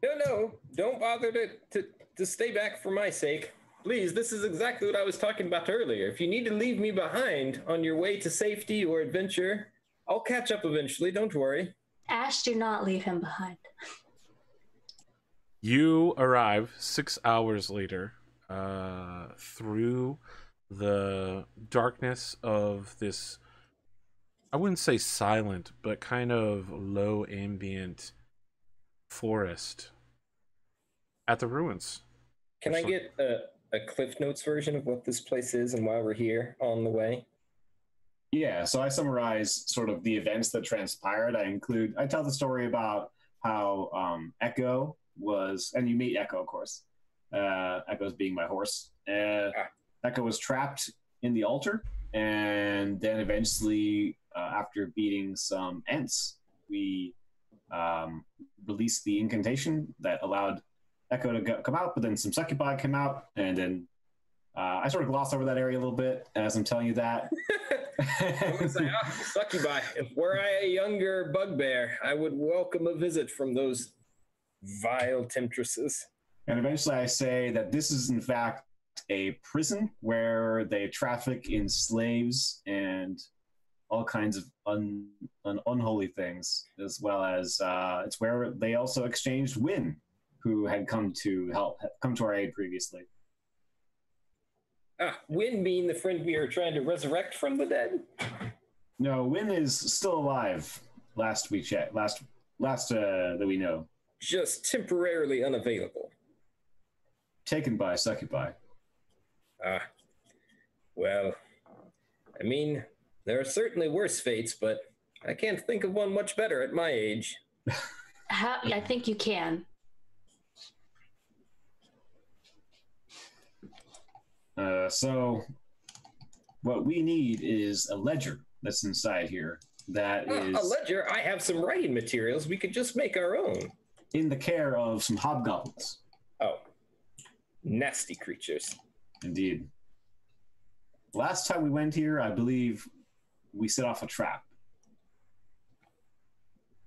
No, don't bother to stay back for my sake. Please, this is exactly what I was talking about earlier. If you need to leave me behind on your way to safety or adventure, I'll catch up eventually, don't worry. Ash, do not leave him behind. You arrive 6 hours later through the darkness of this, I wouldn't say silent, but kind of low ambient forest at the ruins. Can I get a Cliff Notes version of what this place is and why we're here on the way? Yeah, so I summarize sort of the events that transpired. I tell the story about how Echo was, and you meet Echo, of course. Echo's being my horse. Echo was trapped in the altar, and then eventually, after beating some Ents, we released the incantation that allowed Echo to come out, but then some succubi came out, and then I sort of glossed over that area a little bit as I'm telling you that. I would say, succubi. If were I a younger bugbear, I would welcome a visit from those vile temptresses. And eventually I say that this is in fact a prison where they traffic in slaves and all kinds of unholy things, as well as it's where they also exchanged Wynn, who had come to our aid previously. Wynn being the friend we are trying to resurrect from the dead? No, Wynn is still alive. Last we checked, last that we know. Just temporarily unavailable. Taken by succubi. Well, I mean, there are certainly worse fates, but I can't think of one much better at my age. I think you can. So what we need is a ledger that's inside here. That is a ledger. I have some writing materials. We could just make our own. In the care of some hobgoblins. Oh, nasty creatures. Indeed. Last time we went here, I believe we set off a trap.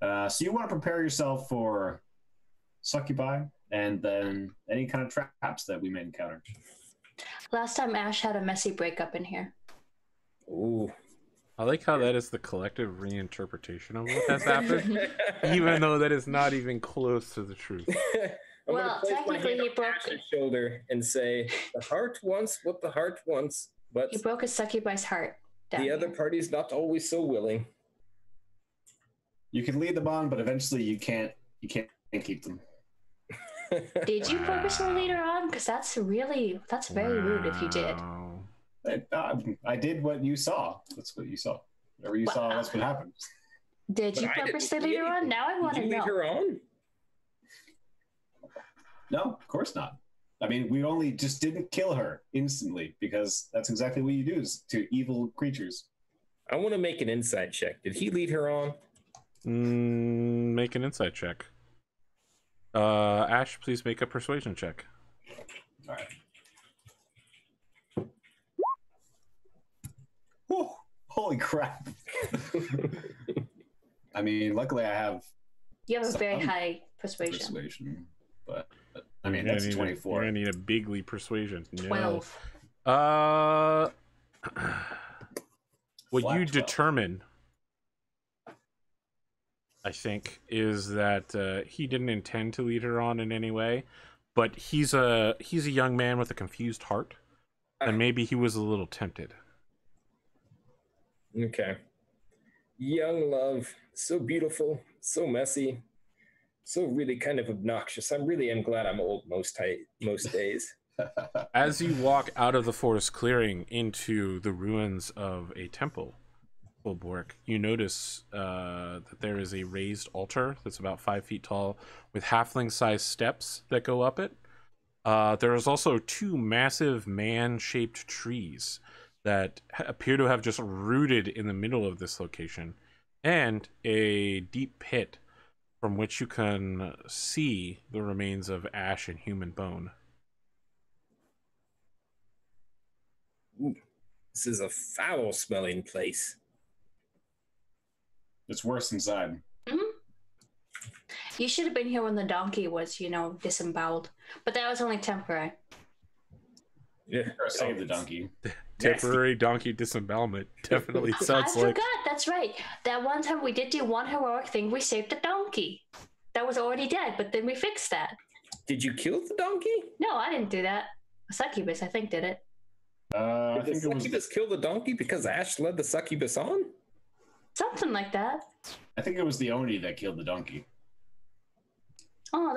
So you want to prepare yourself for succubi and then any kind of traps that we may encounter. Last time Ash had a messy breakup in here. Ooh. I like how that is the collective reinterpretation of what has happened, even though that is not even close to the truth. Well, technically he broke his shoulder and say, the heart wants what the heart wants, but he broke a succubi's heart. The other party's not always so willing. You can lead them on, but eventually you can't keep them. Did you purposely lead her on? Because that's very rude if you did. I did what you saw. That's what you saw. Whatever you saw, that's what happened. Did you purposely lead her on? Now I want to know. Did you lead her on? No, of course not. I mean, we only just didn't kill her instantly because that's exactly what you do to evil creatures. I want to make an insight check. Did he lead her on? Make an insight check. Ash, please make a persuasion check. All right. Whew, holy crap. I mean, luckily I have... You have a very high persuasion. But I mean, that's 24. You're going to need a bigly persuasion. No. 12. What Flat you 12. determine, I think, is that he didn't intend to lead her on in any way, but he's a young man with a confused heart, and maybe he was a little tempted. Okay. Young love, so beautiful, so messy, so really kind of obnoxious. I really am glad I'm old most days. As you walk out of the forest clearing into the ruins of a temple, Fulbork, you notice that there is a raised altar that's about 5 feet tall with halfling-sized steps that go up it. There is also 2 massive man-shaped trees that appear to have just rooted in the middle of this location, and a deep pit from which you can see the remains of ash and human bone. Ooh, this is a foul-smelling place. It's worse inside. You should have been here when the donkey was, disemboweled. But that was only temporary. Yeah, Or save the donkey. Temporary donkey disembowelment definitely I sounds like... forgot, that's right. That one time we did do one heroic thing, we saved the donkey. That was already dead, but then we fixed that. Did you kill the donkey? No, I didn't do that. A succubus, I think, did it. I Did the think it was. succubus kill the donkey because Ash led the succubus on? Something like that. I think it was the Oni that killed the donkey. Oh,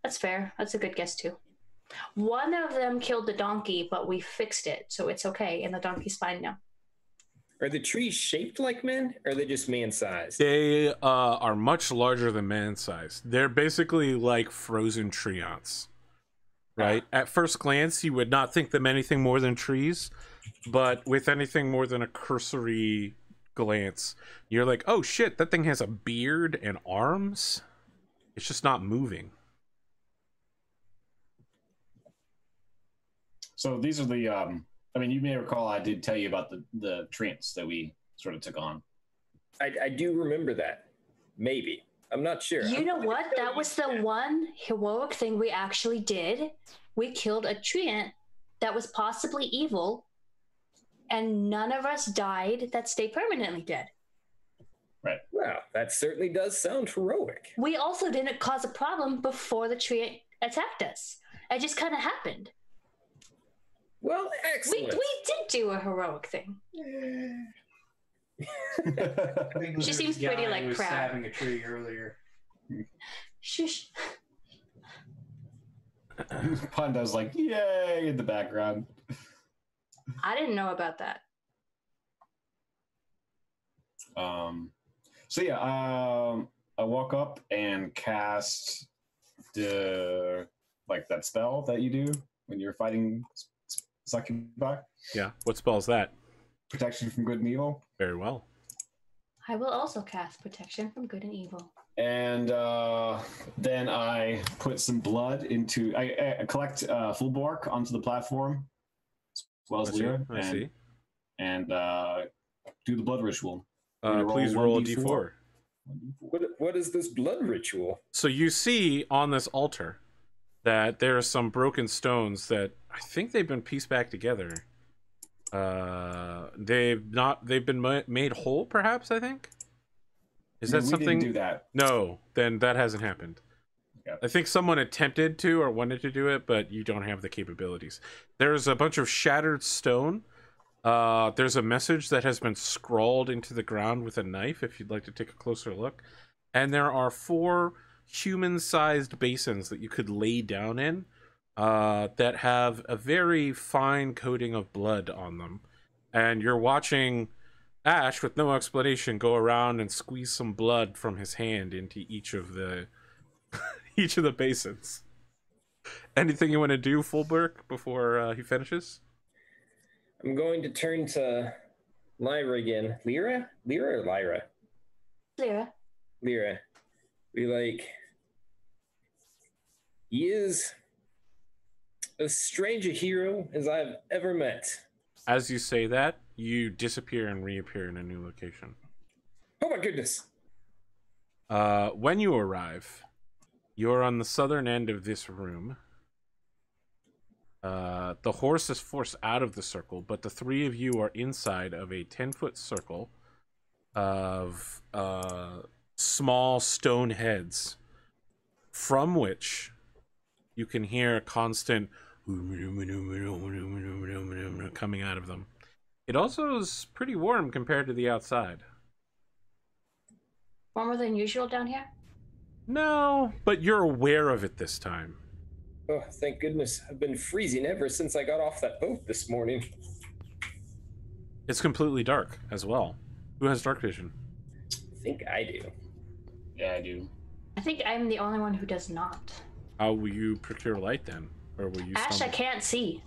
that's fair. That's a good guess, too. One of them killed the donkey, but we fixed it, so it's okay, and the donkey's fine now. Are the trees shaped like men, or are they just man-sized? They are much larger than man-sized. They're basically like frozen treants, right? At first glance, you would not think them anything more than trees, but with anything more than a cursory glance, you're like, oh shit, that thing has a beard and arms. It's just not moving. So these are the, you may recall I did tell you about the treants that we sort of took on. I do remember that. Maybe. I'm not sure. You know what? That was the one heroic thing we actually did. We killed a treant that was possibly evil, and none of us died that stayed permanently dead. Right. Wow, that certainly does sound heroic. We also didn't cause a problem before the treant attacked us. It just kind of happened. Well, excellent. We did do a heroic thing. She seems pretty proud. Stabbing a tree earlier. Shush. Panda's like, yay, in the background. I didn't know about that. I walk up and cast that spell that you do when you're fighting succubi. Yeah, what spell is that? Protection from good and evil. Very well. I will also cast protection from good and evil. And then I put some blood into. I collect Fulbork onto the platform, as well as Lyra, and do the blood ritual. Please roll a d4. What is this blood ritual? So you see on this altar that there are some broken stones that I think they've been pieced back together. They've been made whole, perhaps, I think. Is that something? We didn't do that. No, then that hasn't happened. Yeah. I think someone attempted to or wanted to do it, but you don't have the capabilities. There's a bunch of shattered stone. There's a message that has been scrawled into the ground with a knife, if you'd like to take a closer look. And there are 4 human-sized basins that you could lay down in that have a very fine coating of blood on them. And you're watching Ash, with no explanation, go around and squeeze some blood from his hand into each of the each of the basins. Anything you want to do, Fulberg, before he finishes? I'm going to turn to Lyra again. Lyra? Lyra or Lyra? Lyra. Lyra. He is as strange a hero as I've ever met. As you say that, you disappear and reappear in a new location. Oh my goodness. When you arrive, you're on the southern end of this room. The horse is forced out of the circle, but the 3 of you are inside of a 10-foot circle of small stone heads, from which You can hear a constant coming out of them. It also is pretty warm compared to the outside. Warmer than usual down here? No, but you're aware of it this time. Oh, thank goodness. I've been freezing ever since I got off that boat this morning. It's completely dark as well. Who has dark vision? I think I do. Yeah, I do. I think I'm the only one who does not. How will you procure light then? Or will you Ash, I can't see.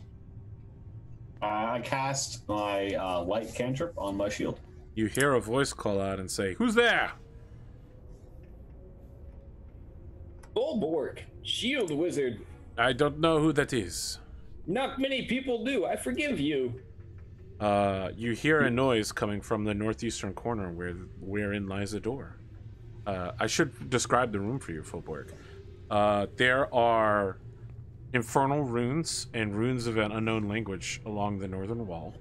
I cast my light cantrip on my shield. You hear a voice call out and say, "Who's there?" Bulborg, shield wizard. I don't know who that is. Not many people do. I forgive you. You hear a noise coming from the northeastern corner wherein lies a door. I should describe the room for you, Fulborg. There are infernal runes and runes of an unknown language along the northern wall.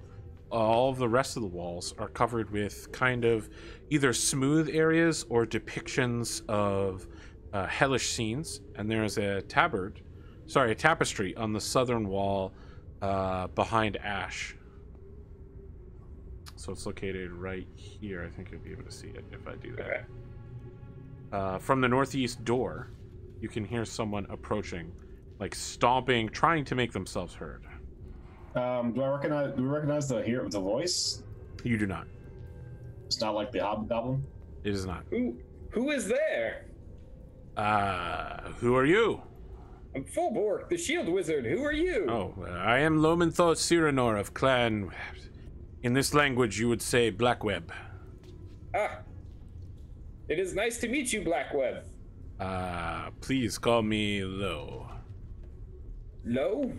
All of the rest of the walls are covered with kind of either smooth areas or depictions of hellish scenes. And there is a tapestry on the southern wall behind Ash. So it's located right here. I think you'll be able to see it if I do that. Okay. From the northeast door, you can hear someone approaching, like stomping, trying to make themselves heard. Do we recognize the voice? You do not. It's not like the hobgoblin. It is not. Who is there? Who are you? I'm Fulborg, the shield wizard. Who are you? Oh, I am Lomenthal Cyranor of Clan. In this language, you would say Blackweb. Ah. It is nice to meet you, Blackweb. Please call me Lo. Lo?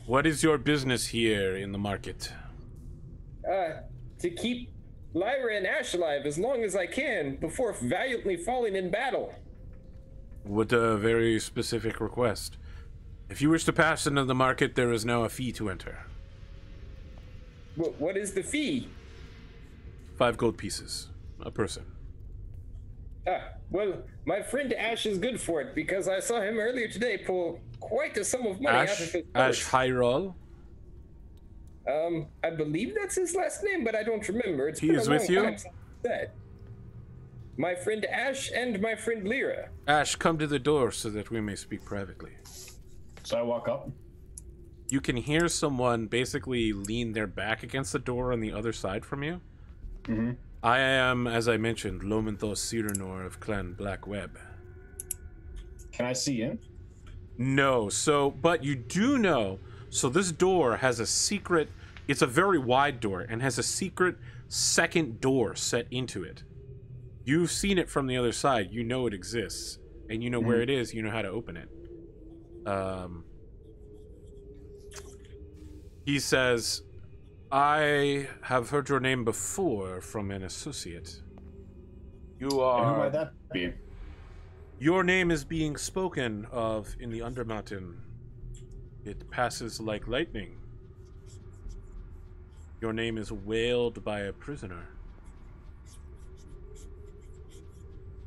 What is your business here in the market? To keep Lyra and Ash alive as long as I can before valiantly falling in battle. What a very specific request. If you wish to pass into the market, there is now a fee to enter. What is the fee? 5 gold pieces. A person. Well, my friend Ash is good for it because I saw him earlier today pull quite a sum of money out of his purse. Ash Hyrule. I believe that's his last name, but I don't remember. It's He been is a long with you? time since I said. My friend Ash and my friend Lyra. Ash, come to the door so that we may speak privately. So I walk up. You can hear someone basically lean their back against the door on the other side from you. Mm-hmm. I am, as I mentioned, Lomenthal Cyranor of Clan Blackweb. Can I see him? No, but you do know, so this door has a secret, it's a very wide door, and has a secret second door set into it. You've seen it from the other side, you know it exists, and you know where it is, you know how to open it. He says, I have heard your name before from an associate. You are... And who might that be? Your name is being spoken of in the Undermountain. It passes like lightning. Your name is wailed by a prisoner.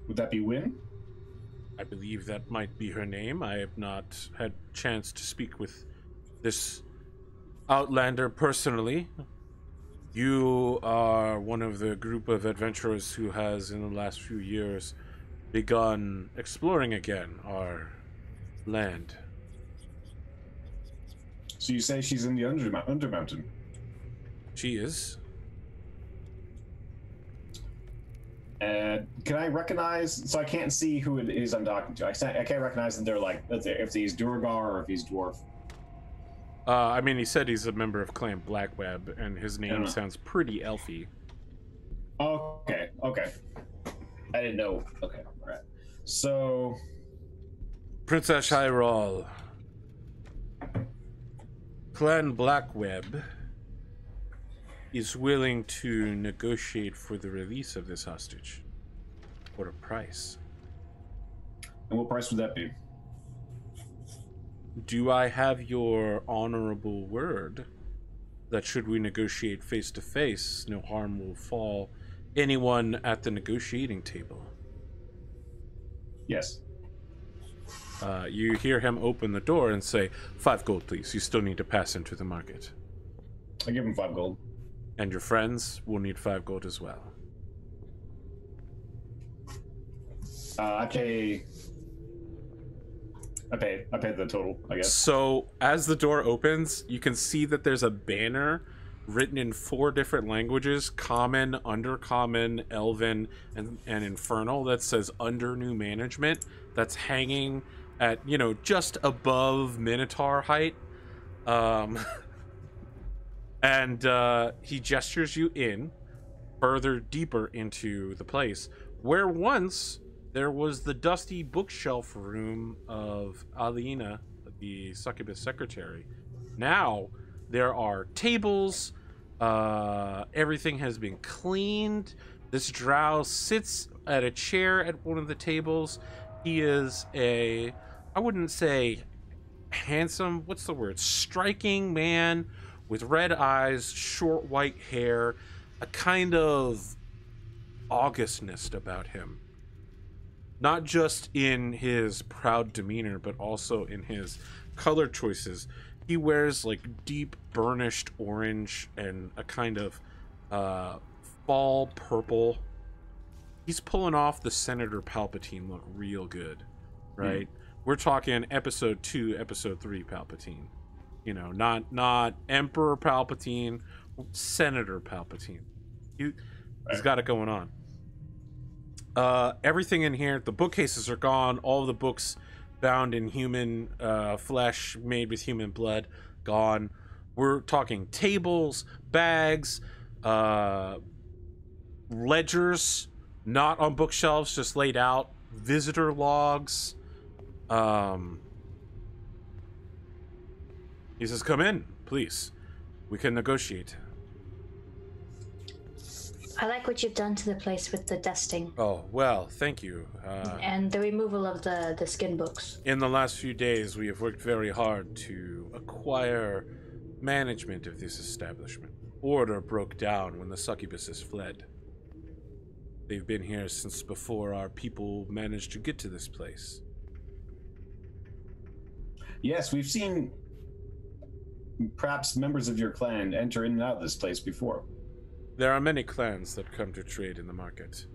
Would that be Wynn? I believe that might be her name. I have not had chance to speak with this Outlander personally. You are one of the group of adventurers who has, in the last few years, begun exploring again our land. So you say she's in the Undermountain? She is. Can I recognize? So I can't see who it is I'm talking to. I can't recognize that they're like, if he's Durgar or if he's dwarf. I mean, he said he's a member of Clan Blackweb, and his name sounds pretty elfy. Okay. I didn't know. Okay, all right. So, Princess Hyrule, Clan Blackweb is willing to negotiate for the release of this hostage. What a price. and what price would that be? Do I have your honorable word that should we negotiate face to face, no harm will fall anyone at the negotiating table? Yes. You hear him open the door and say, 5 gold, please. You still need to pass into the market. I give him 5 gold. And your friends will need 5 gold as well. I pay the total, I guess. So as the door opens, you can see that there's a banner written in 4 different languages: Common, Undercommon, Elven, and Infernal, that says under new management, that's hanging at, you know, just above Minotaur height. And he gestures you in further deeper into the place where once there was the dusty bookshelf room of Alina, the succubus secretary. Now there are tables. Everything has been cleaned. This drow sits at a chair at one of the tables. He is I wouldn't say handsome, what's the word? Striking man with red eyes, short white hair, a kind of augustness about him. Not just in his proud demeanor, but also in his color choices. He wears like deep burnished orange and a kind of fall purple. He's pulling off the Senator Palpatine look real good, right? We're talking episode 2, episode 3 Palpatine. You know, not Emperor Palpatine, Senator Palpatine. He's got it going on. Everything in here, the bookcases are gone. All of the books bound in human flesh, made with human blood, gone. We're talking tables, bags, ledgers, not on bookshelves, just laid out, visitor logs. He says, come in, please. We can negotiate. I like what you've done to the place with the dusting. Oh, well, thank you. And the removal of the skin books. In the last few days, we have worked very hard to acquire management of this establishment. Order broke down when the succubuses fled. They've been here since before our people managed to get to this place. Yes, we've seen perhaps members of your clan enter in and out of this place before. There are many clans that come to trade in the market.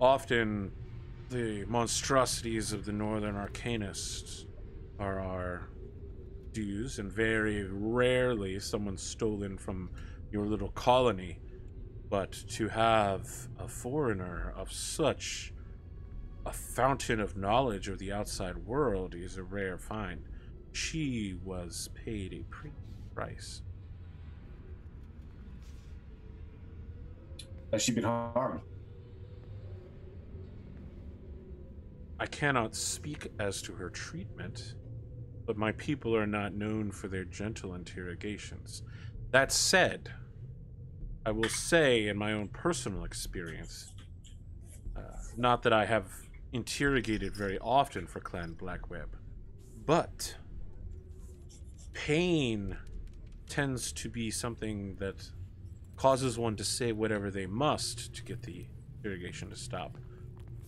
Often, the monstrosities of the Northern Arcanists are our dues, and very rarely someone's stolen from your little colony. But to have a foreigner of such a fountain of knowledge of the outside world is a rare find. She was paid a premium price. Has she been harmed? I cannot speak as to her treatment, but my people are not known for their gentle interrogations. That said, I will say in my own personal experience, not that I have interrogated very often for Clan Blackweb, but pain tends to be something that causes one to say whatever they must to get the interrogation to stop.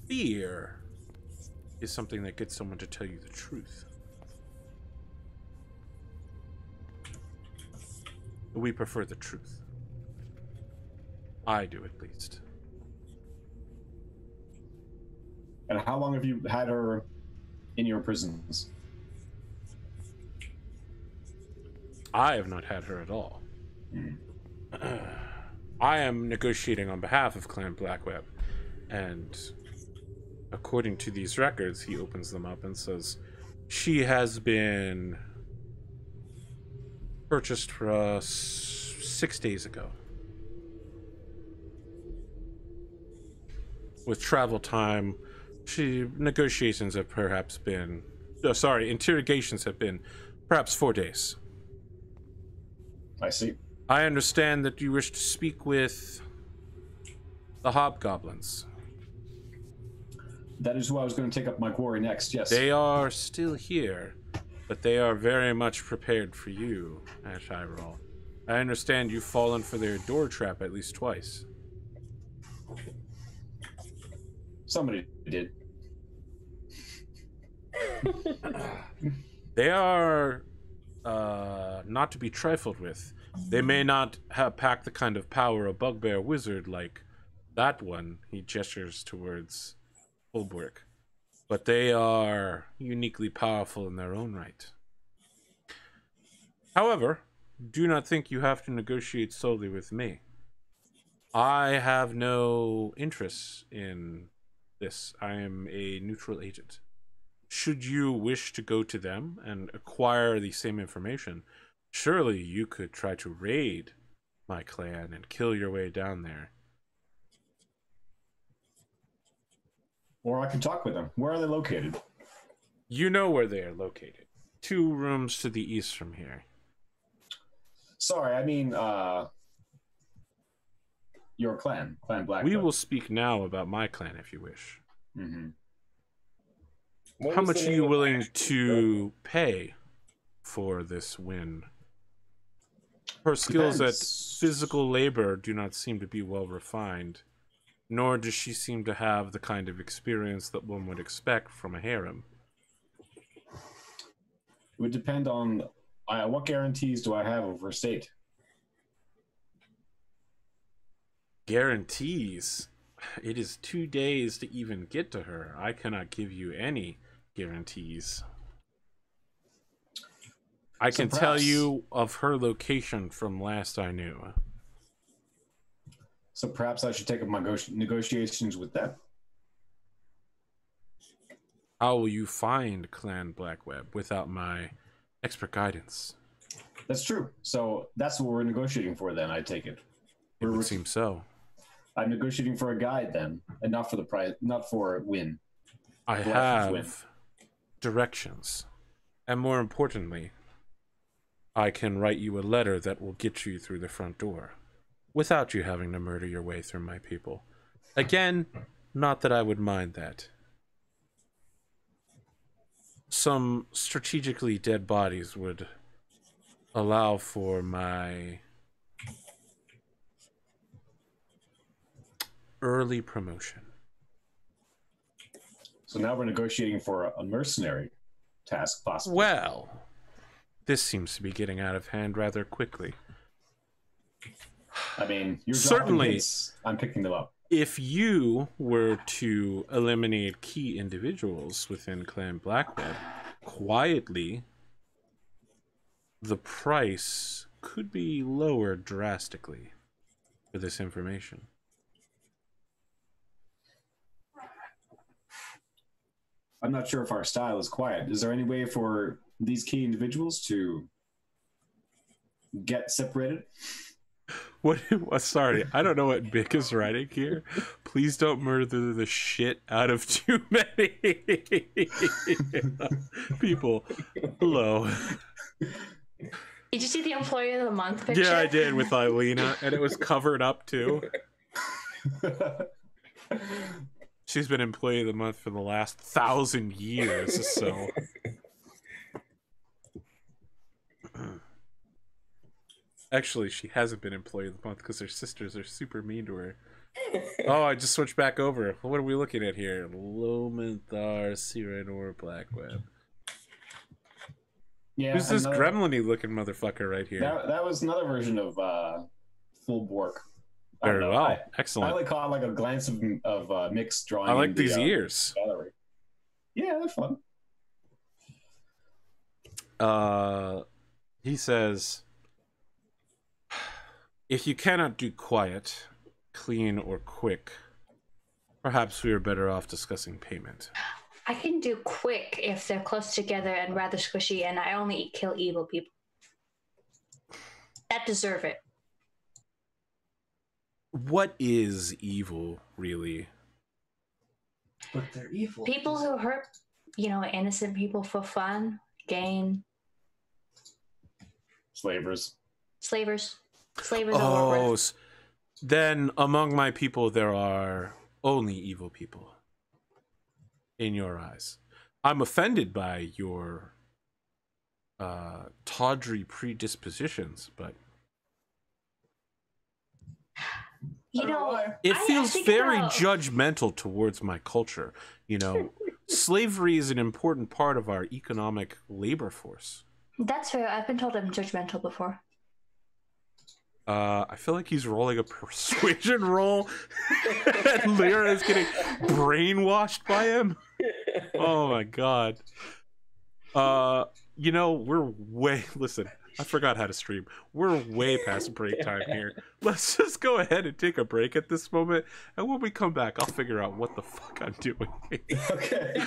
Fear is something that gets someone to tell you the truth. We prefer the truth. I do, at least. And how long have you had her in your prisons? I have not had her at all. I am negotiating on behalf of Clan Blackweb, and according to these records, he opens them up and says, she has been purchased for us 6 days ago. With travel time, interrogations have been perhaps 4 days. I see. I understand that you wish to speak with the hobgoblins. That is who I was going to take up my quarry next, yes. They are still here, but they are very much prepared for you, Ashirol. I understand you've fallen for their door trap at least twice. Somebody did. They are not to be trifled with. They may not have packed the kind of power a bugbear wizard like that one. He gestures towards Fulbrick. But they are uniquely powerful in their own right. However, do not think you have to negotiate solely with me. I have no interests in this. I am a neutral agent. Should you wish to go to them and acquire the same information, surely you could try to raid my clan and kill your way down there. Or I can talk with them. Where are they located? You know where they are located. 2 rooms to the east from here. Sorry, I mean, your clan, Clan Black. We will speak now about my clan if you wish. Mm-hmm. How much are you willing to pay for this win? Her skills at physical labor do not seem to be well refined, nor does she seem to have the kind of experience that one would expect from a harem. It would depend on what guarantees do I have of her state. Guarantees? It is 2 days to even get to her. I cannot give you any guarantees. I can tell you of her location from last I knew. So perhaps I should take up my negotiations with them. How will you find Clan Blackweb without my expert guidance? That's true. So that's what we're negotiating for then, I take it. It would seem so. I'm negotiating for a guide then, and not for the price, not for a win. I have directions. And more importantly, I can write you a letter that will get you through the front door without you having to murder your way through my people. Again, not that I would mind that. Some strategically dead bodies would allow for my early promotion. So now we're negotiating for a mercenary task, possibly. Well, this seems to be getting out of hand rather quickly. I mean, you're certainly hits, I'm picking them up. If you were to eliminate key individuals within Clan Blackweb quietly, the price could be lowered drastically for this information. I'm not sure if our style is quiet. Is there any way for these key individuals to get separated? What? Sorry, I don't know what Bick is writing here. Please don't murder the shit out of too many people. Hello. Did you see the Employee of the Month picture? Yeah, I did, with Eilina, and it was covered up too. She's been Employee of the Month for the last 1,000 years, so... Actually, she hasn't been Employee of the Month because her sisters are super mean to her. Oh, I just switched back over. What are we looking at here? Lomenthar, Sirenor, Blackweb. Yeah, who's this gremlin-y looking motherfucker right here? That was another version of Full Bork. Very well. Excellent. I only caught like a glance of Mick's drawing. I like these ears. Gallery. Yeah, they're fun. He says, if you cannot do quiet, clean, or quick, perhaps we are better off discussing payment. I can do quick if they're close together and rather squishy, and I only kill evil people that deserve it. What is evil, really? But they're evil. People who hurt, innocent people for fun, gain. Slavers. Slavers Oh, then among my people there are only evil people. In your eyes. I'm offended by your tawdry predispositions, but it feels very judgmental towards my culture. Slavery is an important part of our economic labor force. That's fair. I've been told I'm judgmental before. I feel like he's rolling a persuasion roll, and Lyra is getting brainwashed by him. Oh my god. You know, listen, I forgot how to stream. We're way past break time here. Let's just go ahead and take a break at this moment, and when we come back, I'll figure out what the fuck I'm doing. Okay.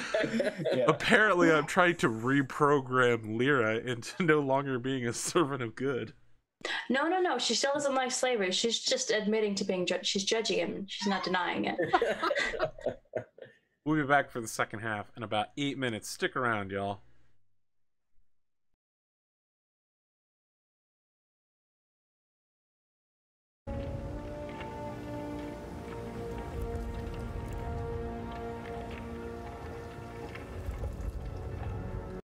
Yeah. Apparently, I'm trying to reprogram Lyra into no longer being a servant of good. No. She still doesn't like slavery. She's just admitting to being she's judging him. She's not denying it. We'll be back for the second half in about 8 minutes. Stick around, y'all.